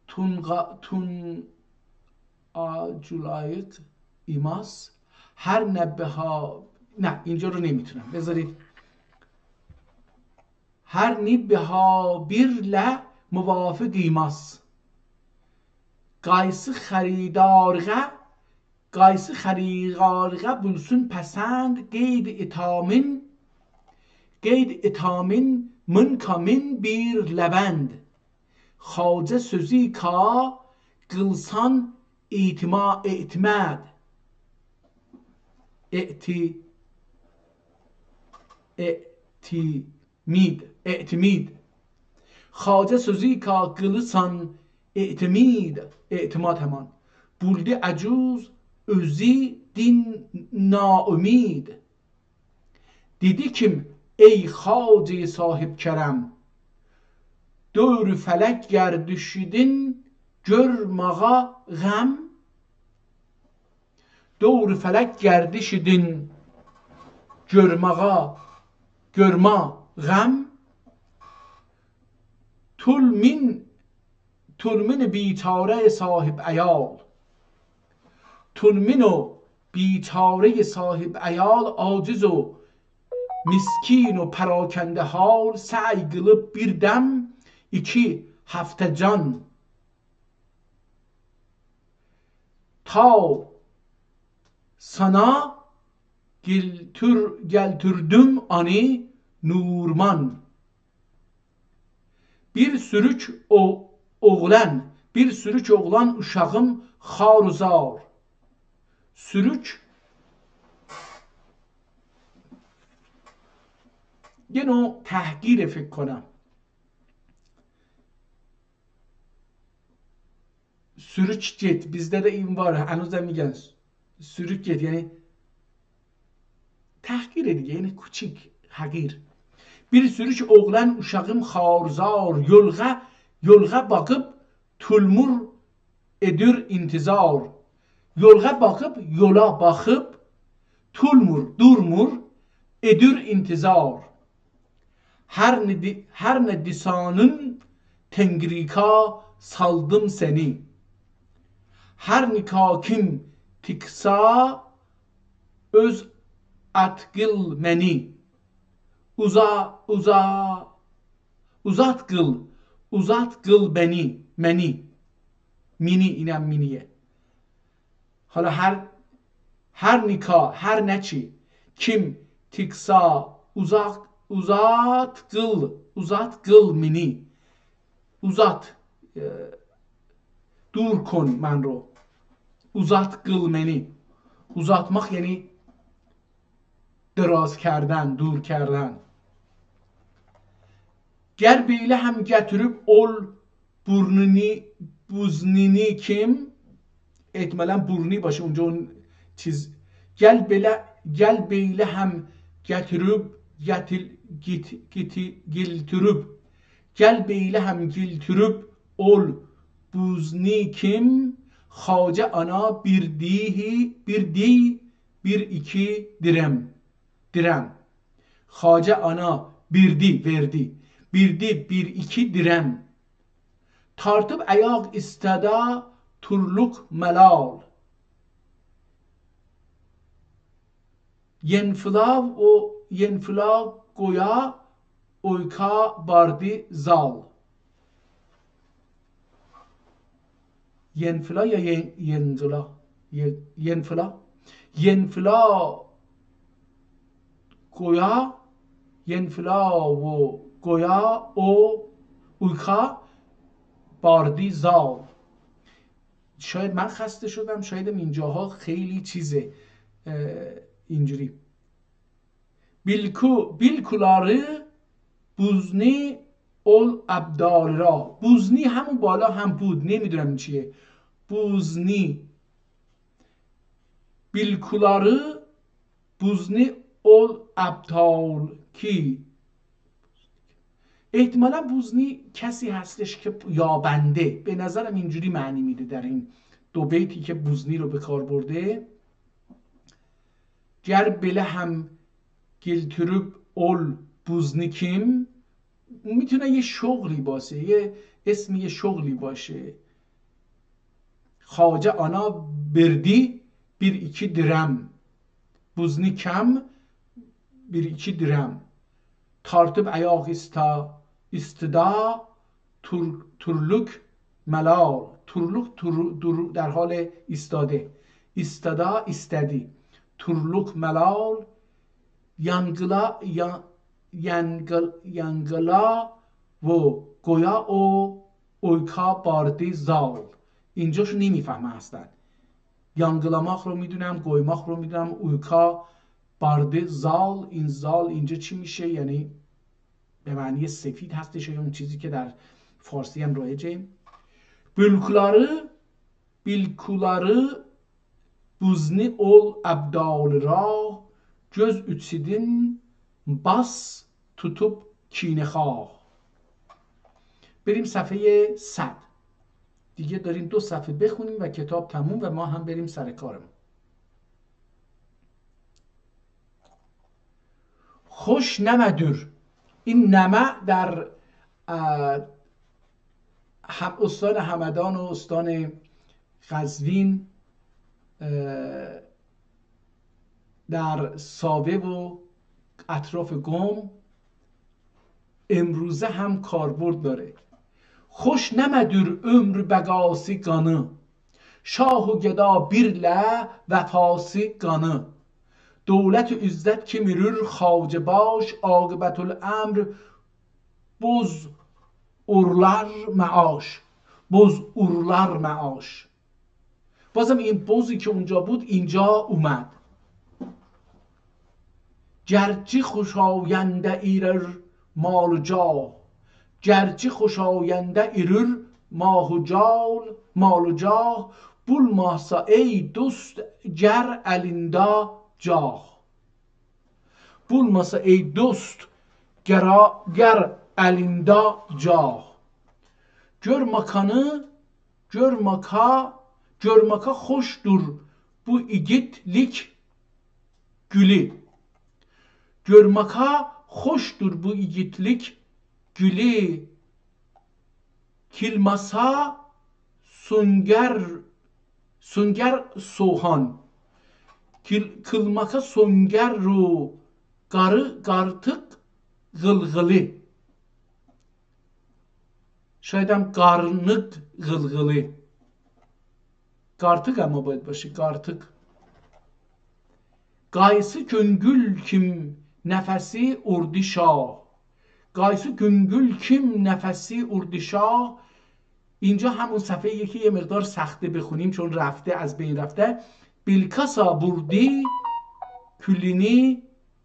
تون آجولایت ایماس، هر نبه ها، نه اینجا رو نمیتونم، بذارید هر نبه ها بیرله موافق ایماس. قایsı xəridarğa bulsun pəsənd qeyd itamin münkamin bir ləbənd. Xacə sözü ka qılsan etimad. Etimid. Xacə sözü ka qılsan اعتماد همان. بولده عجوز özü din naumid. Dedi kim ey Xacə sahib kerem, dövr felek ger düşidin görmağa gam. Dövr felek ger düşidin görma gam. تلمین بیچاره صاحب عیال. تلمین و بیچاره صاحب عیال عاجز و مسکین و پراکنده حال سعی قılıp bir dem 2 hafta can ta sana geltürdüm ani nurman. Bir sürük oğlan uşağım xaruzar. Sürük یه نوع تحقیر فکر کنم. Sürük get, bizde de این var, هنوزم میگن sürük get, yani tahkir دیگه، yani küçük, hakir. Bir sürük oğlan uşağım xarzar, yolğa bakıp tulmur edir intizar. Yolğa bakıp, yola bakıp tulmur, durmur edir intizar. Her ne disanın tengrika saldım seni. Her nikakim tiksa öz atgıl meni. Uzat kıl beni, mini inem miniye. Hala her nikah, her neçi, kim tiksa uzat kıl mini. Uzat, dur kon men ro. Uzat kıl meni. Uzatmak yani dراز کردن، دور کردن. گر بیله هم getirip ol buznini kim, احتمالا burni باشه اونجا اون چیز. gel بیله هم getirip gel بیله هم getirip ol buzni kim, Xacə ana bir iki direm. Xacə ana verdi. Bir iki direm. Tartıp ayaq istada turluk melal. Yenfila goya oyka bardi zal. Yenfila ya yenfila? Yenfila goya, yenfila و goya o uyka باردی زال. شاید من خسته شدم، شاید اینجاها خیلی چیزه اینجوری. بیلکولاره بوزنی اول ابدال را. بوزنی همون بالا هم بود، نمیدونم این چیه. بوزنی بیلکولاره بوزنی اول ابدال کی. احتمالا بوزنی کسی هستش که یابنده، به نظرم اینجوری معنی میده در این دو بیتی که بوزنی رو به کار برده. گر بله هم گلترب اول بوزنی کیم، میتونه یه شغلی باشه، یه اسم یه شغلی باشه. خواجه آنا بردی bir iki direm. Buzni kem bir iki direm. Tartıp ayak istida turluk melal. Turluk در حال ایستاده. استدا istedi. Turluk melal. Yangla و گویا و اویکا باردی زال. اینجاشو نمیفهمه اصلا. یانگلاماخ رو میدونم، گویماخ رو میدونم، اویکا بارده زال. این زال اینجا چی میشه؟ یعنی به معنی سفید هستش، اون چیزی که در فارسی هم رایجه. Bilkuları buzni ol abdal ra göz ütsidin bas tutup kinekha. بریم صفحه 100 دیگه، داریم 2 صفحه بخونیم و کتاب تموم و ما هم بریم سر کارمون. خوش نمدور. این نمع در استان همدان و استان قزوین، در ساوه و اطراف گم امروزه هم کاربرد داره. خوش نمدور ömrü begasi qanı. Şah-ı geda birlə vəfası qanı. Dövlət-ü izzət kim yürür xacə baş. Aqibətül əmr boz urlar معاش. boz urlar معاش. بازم این بوزی که اونجا بود اینجا اومد. گرچه خوشاینده ایرر مال و جاه. گرچه خوشاینده ایرر مال و جاه. bulmasa ey dost ger elinde cah. bulmasa ey dost ger elinde cah. Gör maka hoşdur bu igitlik gülü. Gör maka hoşdur bu igitlik gülü. Kilmasa sünger soğan. Kılmaka sünger ru gartık gılgılı. شاید هم قارنق غلغله. Qartık ama باید باشه. Qartık. Qaysı güngül kim nəfəsi urdişah. Qaysı güngül kim nəfəsi urdişah. اینجا همون صفحه که یه مقدار سخته بخونیم چون رفته، از بین رفته. بیلکاسا بردی کلینی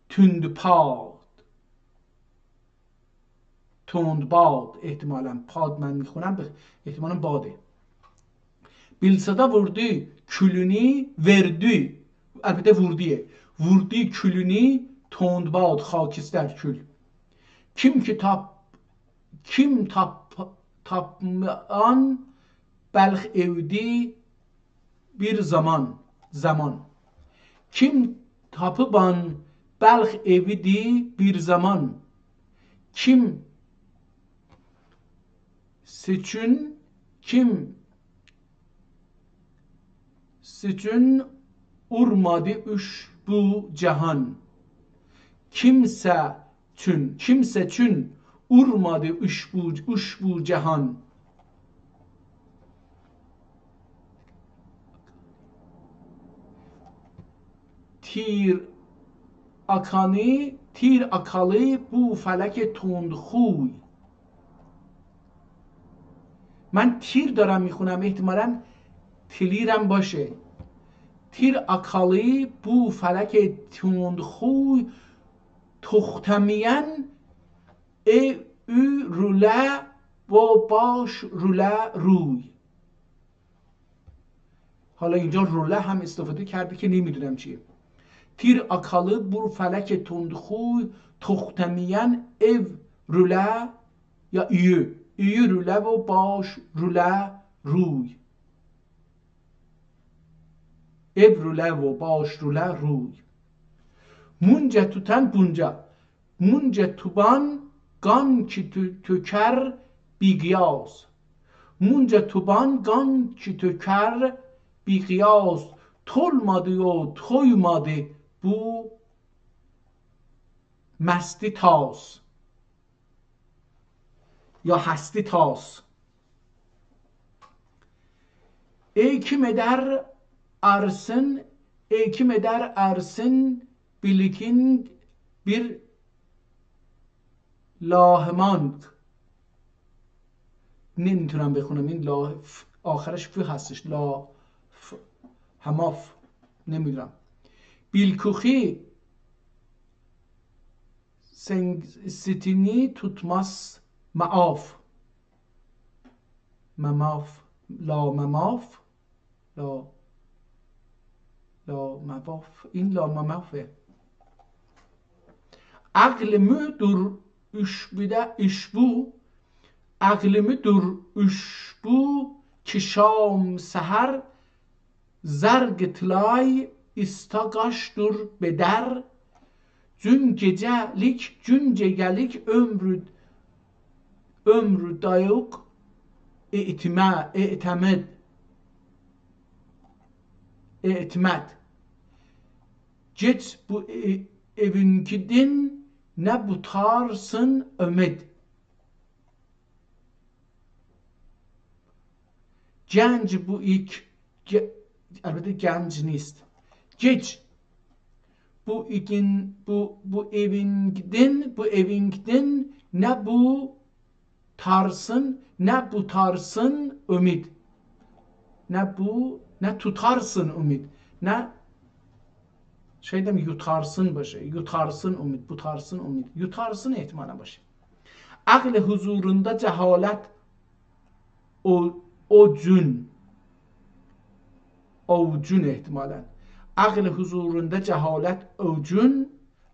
تندپاد. تندباد احتمالاً، پاد من میخونم احتمالاً باده. بیلسادا وردی کلونی وردی، البته وردیه، وردی کلونی تندباد خاکستر کل. kim tapman بلخ evdi bir zaman. Kim tapıban بلخ evdi bir zaman. Kim seçün urmadı üş bu cihan. Kimse çün urmadı üş bu cihan. تیر akalı bu felek تندخوی. من تیر دارم میخونم، احتمالاً تلیرم باشه. تیر akalı bu felek تندخوی. تختمیان ü rüle و باش rüle روی. حالا اینجا روله هم استفاده کرده که نمیدونم چیه. تیر akalı bu felek تندخوی. تختمیان rüle یا iyi rüle و باش rüle روی. rüle و باش rüle روی. Munce tutan bunca. Munce tuban گان کی töker بی قیاس. Munca tuban gan ki töker bir kıyas. Tolmadı o toymadı bu مستی تاس یا هستی تاس. ای kime der arsın, ey kime der arsın bilikin bir لاهمانگ. نمیتونم بخونم این لا آخرش فی هستش، لا هماف نمیدونم. بیلکوخی ستینی tutmaz maaf. مماف لا مماف لا مواف، این لا ممافه. عقلımı dur işbu عقلımı dur işbu ki şam seher zerg tlay istagaş dur beder. Cün gecelik ömrü dayuk e'timed git bu evinkidin ne butarsın ömed. Genç bu ilk elbette genç نیست. Geç bu evinkidin ne bu tarsın ümit. Ne tutarsın ümit. Ne şeyden yutarsın باشه. Yutarsın ümit, butarsın ümit. Yutarsın ihtimalen باشه. Akl huzurunda cehalet اوجun ihtimalen. Akl huzurunda cehalet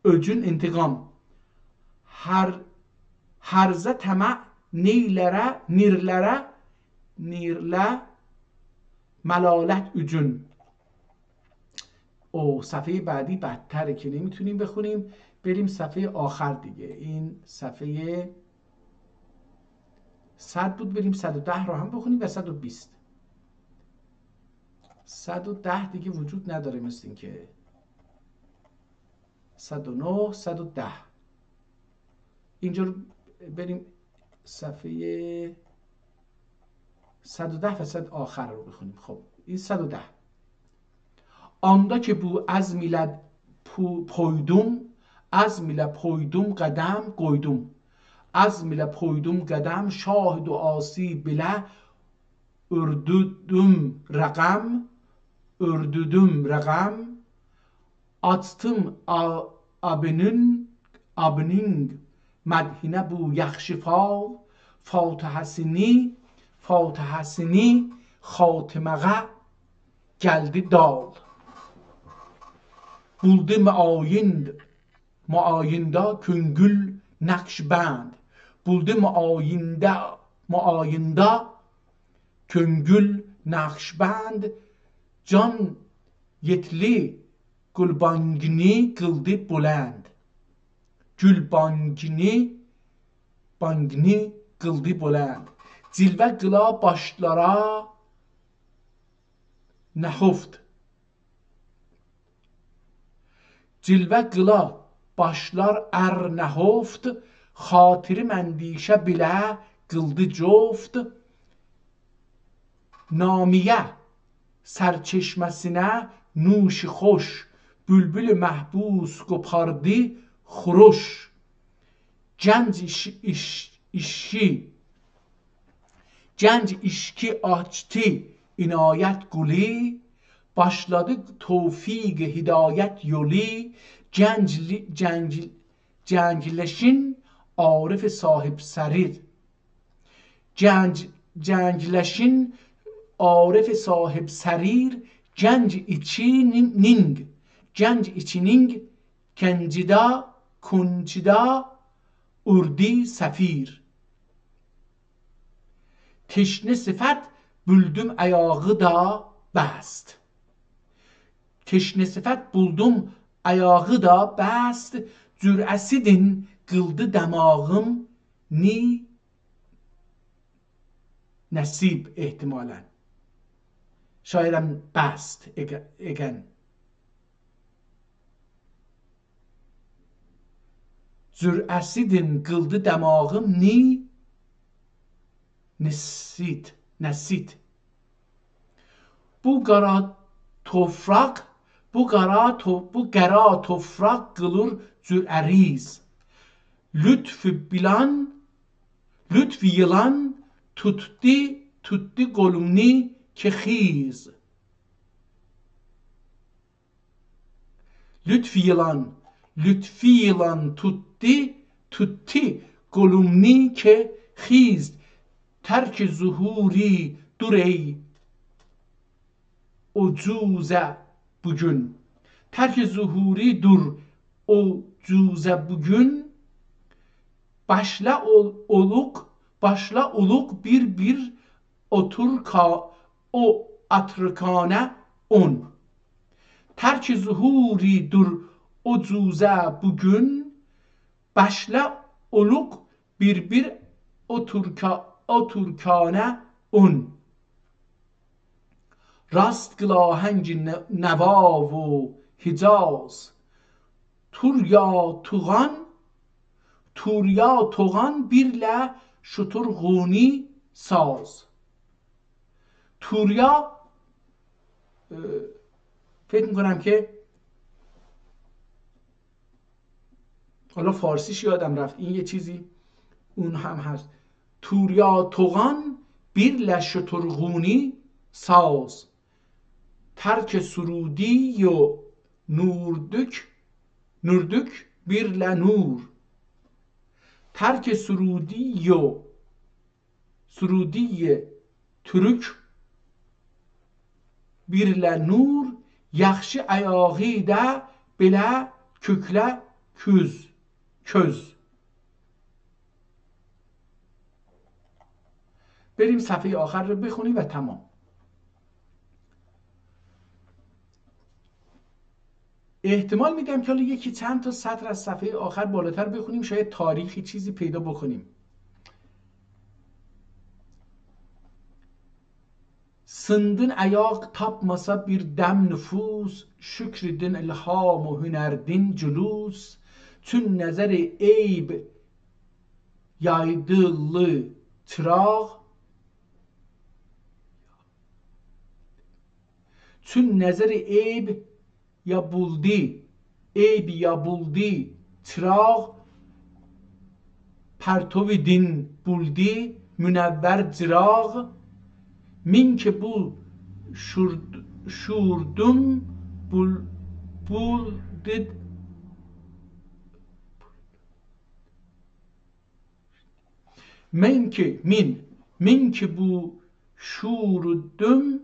öcün intikam. Harza tema nirle ملالت ücün. صفحه بعدی بدتره که نمیتونیم بخونیم. بریم صفحه آخر دیگه. این صفحه 100 بود، بریم 110 رو هم بخونیم و 120. 110 دیگه وجود نداره مثل این که 109 110 اینجا بریم صفحه 110 و 100 آخر رو بخونیم. خب این 110. آندا که بو از میلد پویدوم قدم قویدوم. از میلد پویدوم قدم شاهد و آسی بله ördüdüm raqam açtım abinin madhine bu yaxşı fatihasini xatimağa geldi dal. Buldu muayinda küngül nakşbend. Buldu muayinda küngül nakşbend. Can yetli gülbangini kıldı bulend. Gülbangini kıldı bulend. Cilve kıla başlara nehuft. Cilve kıla başlar nehuft. Hatiri mendişe bile kıldı coft. Namiye سرچشمسینه نوش خوش بلبل محبوس گپاردی خروش. Genç işki açtı inayet guli. Başladı tevfik hidayet yolu. Cencleşin arif sahip serir. Cencleşin arif sahip serir. Genç içinin kencida kunçida urdi sefir. Teşne sıfat buldum ayağı da best. Teşne sıfat ayağı da best. Cürəsidin qıldı damağım نی نصیب احتمالا şairəm best egen. Zürəsidin qıldı dəmağım ni nəsid. Bu qara tofraq qılır zürəriz. Lütfi yılan tutdi qolumni که خیز. لطفی یلان tutti قلومنی که خیز. ترک ظهوری dur ey ucuze bugün. Terk zuhuri dur ucuze bugün. Başla oluk bir otur o atrikane on. Terk zuhuri dur ucuze bugün. Başla oluk bir oturkane on. Rast qıl ahəng nəva و Hicaz. Turya toğan birlə şuturğuni saz. توریا فکر میکنم که حالا فارسیش یادم رفت، این یه چیزی اون هم هست. توریا توغان bir لشترغونی ساز. ترک سرودی و نوردük birle nur. ترک سرودی و Türk birlə nur. Yaxşı ayağı da belə köklə köz. بریم صفحه آخر رو بخونیم و تمام. احتمال میدم که حالا یکی چند تا سطر از صفحه آخر بالاتر بخونیم، شاید تاریخی چیزی پیدا بکنیم. Sındın ayak tapmasa bir dem nüfus, şükredin ilham و hünerdin cülus. Tün nezeri eyb yaydılı çırağ. Tün nezeri eyb yabuldi çırağ. Pertovi din buldi münevver cırağ. Min ki bu şurdum buldid min ki bu şurdum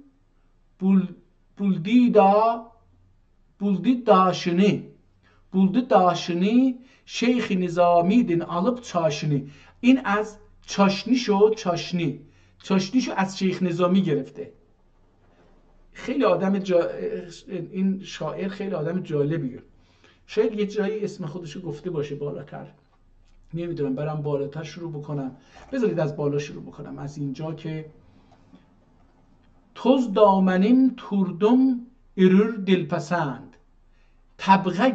buldi daşını Şeyh Nizami'din alıp çaşını. این از چاشنی شد چاشنیشو از شیخ نظامی گرفته. خیلی این شاعر خیلی آدم جالبیه. شاید یه جایی اسم خودشو گفته باشه بالاتر، نمیدونم، برم بالاتر شروع بکنم. بذارید از بالا شروع بکنم، از اینجا که توز دامنیم توردم ürür dilpasand. طبقه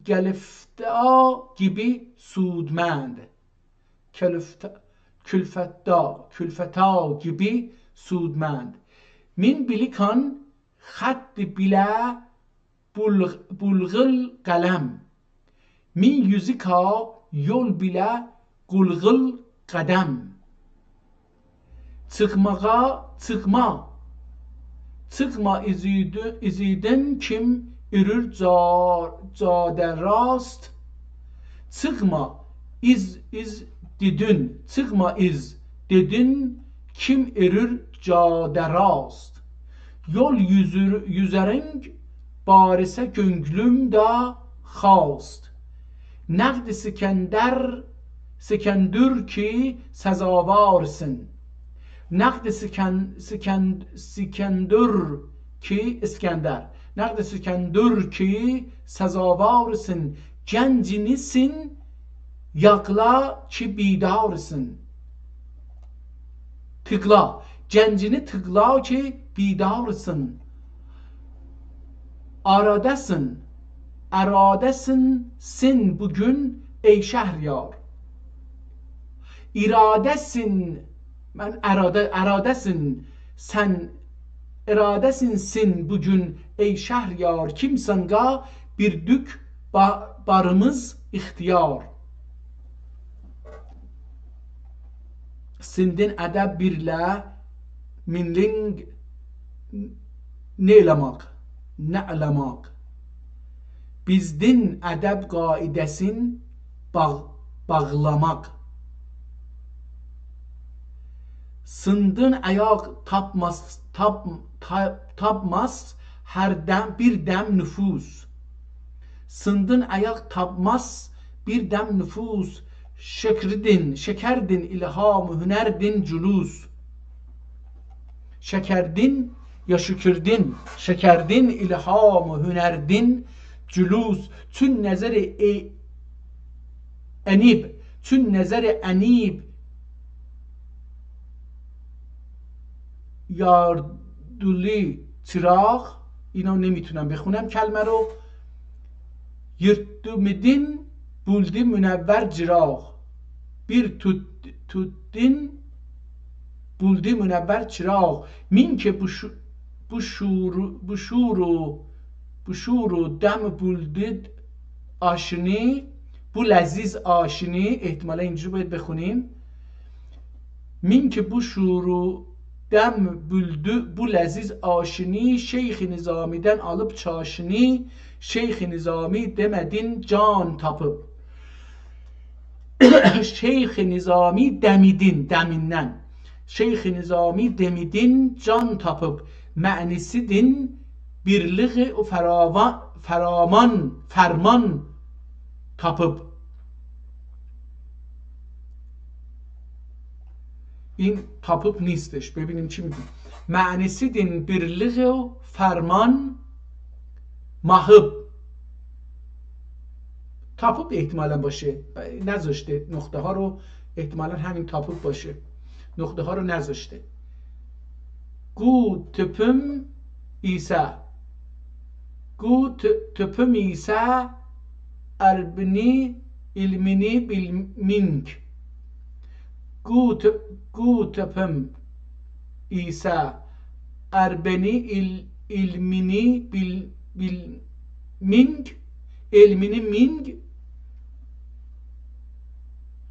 گلفتا gibi سودمند. Külfeta gibi sudmand. Min bilikan خط bile bulgıl kalem. Min yüzika yol bile gulgıl kadem. Çıkma izidin kim ürür zade rast. Çıkma iz dedin kim erür cade rast. Yol yüzering barise gönlüm da خواست. نقد سکندر ki سزاوارسın. نقد سکندر ki İskender. نقد سکندر ki سزاوارسın. Gencinisin Yaqla ki bidarsın. Tıkla. Gəncini tıkla ki bidarsın. Aradasın. Aradasın sin bugün ey şehriyar. İradesin. Ben aradesin. Sen iradesin sin bugün ey şehriyar. Kimsen ga bir dük barımız ihtiyar. Sindin edeb birle minling ne'lemak. Bizdin edeb qaidesin bağlamak. Sındın ayak tapmaz her dem bir dem nüfus. Sındın ayak tapmaz bir dem nüfus. Şekerdin ilhamı hünerdin culus. Şekerdin ya şükürdin. Şekerdin ilhamı hünerdin culus. Tün nezeri enib. Tün nezeri enib yarduli çıraq. اینا نمیتونم بخونم کلمه رو. یرتمدین بولدی منور جراغ. Bir tuddin buldi münevver çırağı. Min ki bu şuru dem buldid aşini, bu leziz aşini, ihtimala اینجوری باید بخونیم. min ki bu şuru dem buldu bu leziz aşini, Şeyh Nizami'den alıp çaşını, Şeyh Nizami demedin can tapıp. Şeyh Nizami demidin, deminden. Şeyh Nizami demidin can tapıp. Ma'nisidin birliği ferman tapıp. این tapıp نیستش. ببینیم چی میگه. معنیسیدین birliği ferman mahıb. tapıp احتمالا باشه. نذاشته نقطه ها رو. احتمالا همین tapıp باشه. نقطه ها رو نذاشته. گو تپم ایسا. گو تپم ایسا اربنی ilmini bilmink. گو تپم ایسا اربنی ilmini bilmink. ilmini ming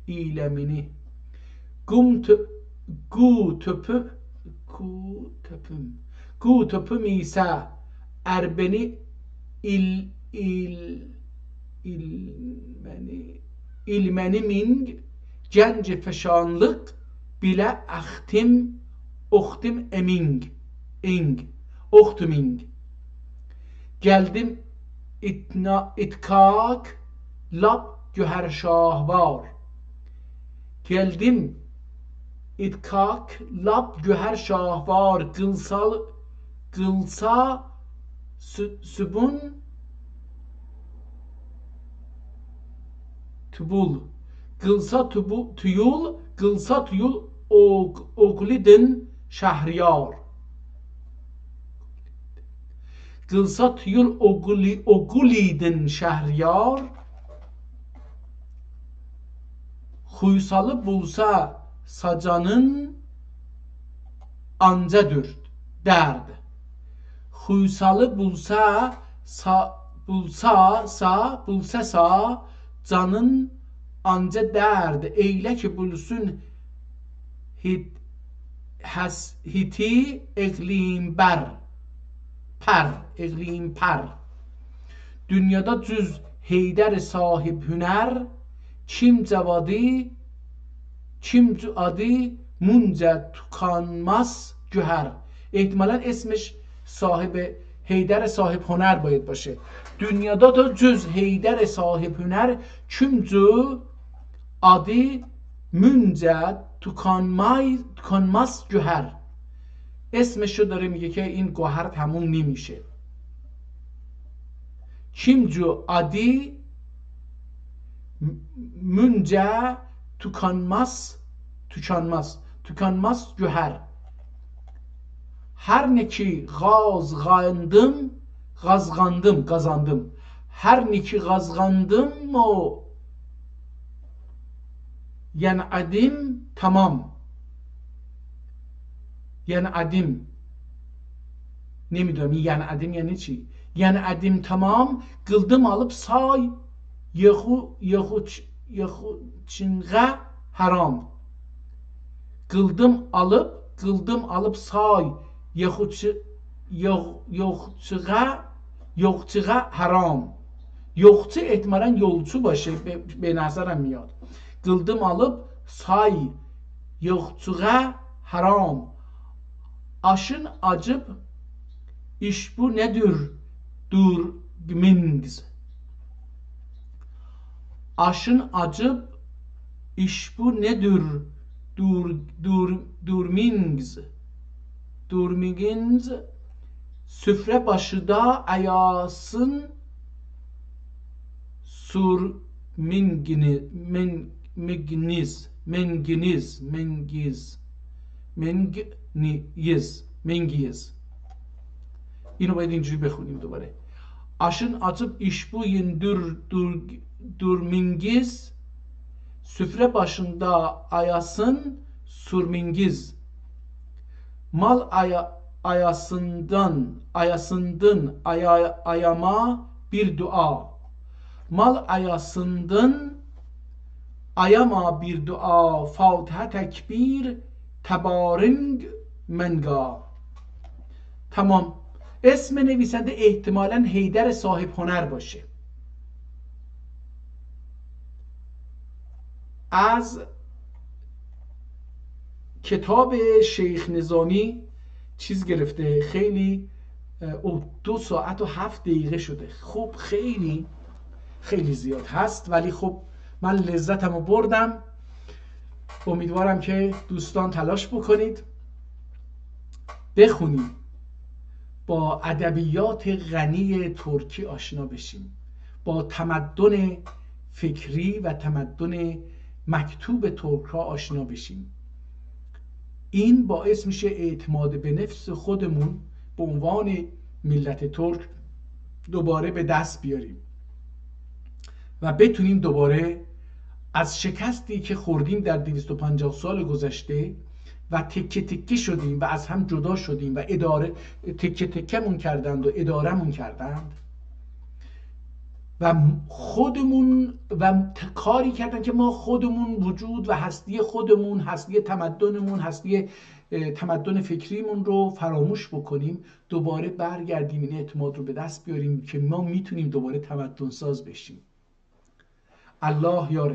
ilemini. Gu töpüm İsa erbeni ilmeni ming genci feşanlık bile ohtim eming ohtuming. Geldim itkak lab güher şahvar. Geldim itkak lab güher şahvar. Gılsa sübun tubul. Gılsa tuyul. Gılsa tuyul oglidin şehriyar. Gılsa tuyul ogulidin şehriyar. Huysalı bulsa sacanın anca derd. Huysalı bulsa canın anca derd. Eyle ki bulsun hiti eqlim per. Dünyada cüz Heydər sahib hüner. Kim adi munca tukanmaz güher. احتمالا اسمش صاحب هیدر صاحب هنر باید باشه. dünyada da cüz Heydər sahib hüner kimcu adı munca tukanmaz güher. اسمش رو داره میگه که این گوهر تموم نمیشه. kimcu adi Münce tükenmez güher. Her ne ki kazandım. Her ne ki kazandım o yani adim tamam. Yani adim nemiyorum yani adim yani çi? Yani adim tamam kıldım alıp say yahu çinga haram. Kıldım alıp say yokçuğa haram. Yokçu etmaren yolcu başı be nazarım میاد. Kıldım alıp say yokçuğa haram. Aşın acıp iş bu nedir? Dur mingiz. Aşın acıp iş bu nedir? Durmingiz. Süfre başıda ayasın mengiz. اینو باید اینجوری بخونیم دوباره. Aşın açıp iş bu durmingiz. Süfre başında ayasın surmingiz. Mal ayasındın ayama bir dua. Mal ayasındın ayama bir dua. Fatiha tekbir tebaring menga. Tamam. اسم نویسنده احتمالاً حیدر صاحب هنر باشه. از کتاب شیخ نظامی چیز گرفته. خیلی 2 ساعت و 7 دقیقه شده. خب خیلی زیاد هست ولی خب من لذتمو بردم. امیدوارم که دوستان تلاش بکنید بخونید، با ادبیات غنی ترکی آشنا بشیم، با تمدن فکری و تمدن مکتوب ترک ها آشنا بشیم. این باعث میشه اعتماد به نفس خودمون به عنوان ملت ترک دوباره به دست بیاریم و بتونیم دوباره از شکستی که خوردیم در 250 سال گذشته و تکه تکه شدیم و از هم جدا شدیم و اداره تکه تکه‌مون کردند و اداره‌مون کردند و خودمون و کاری کردن که ما خودمون وجود و هستی خودمون، هستی تمدنمون، هستی تمدن فکریمون رو فراموش بکنیم، دوباره برگردیم این اعتماد رو به دست بیاریم که ما میتونیم دوباره تمدن ساز بشیم. الله یار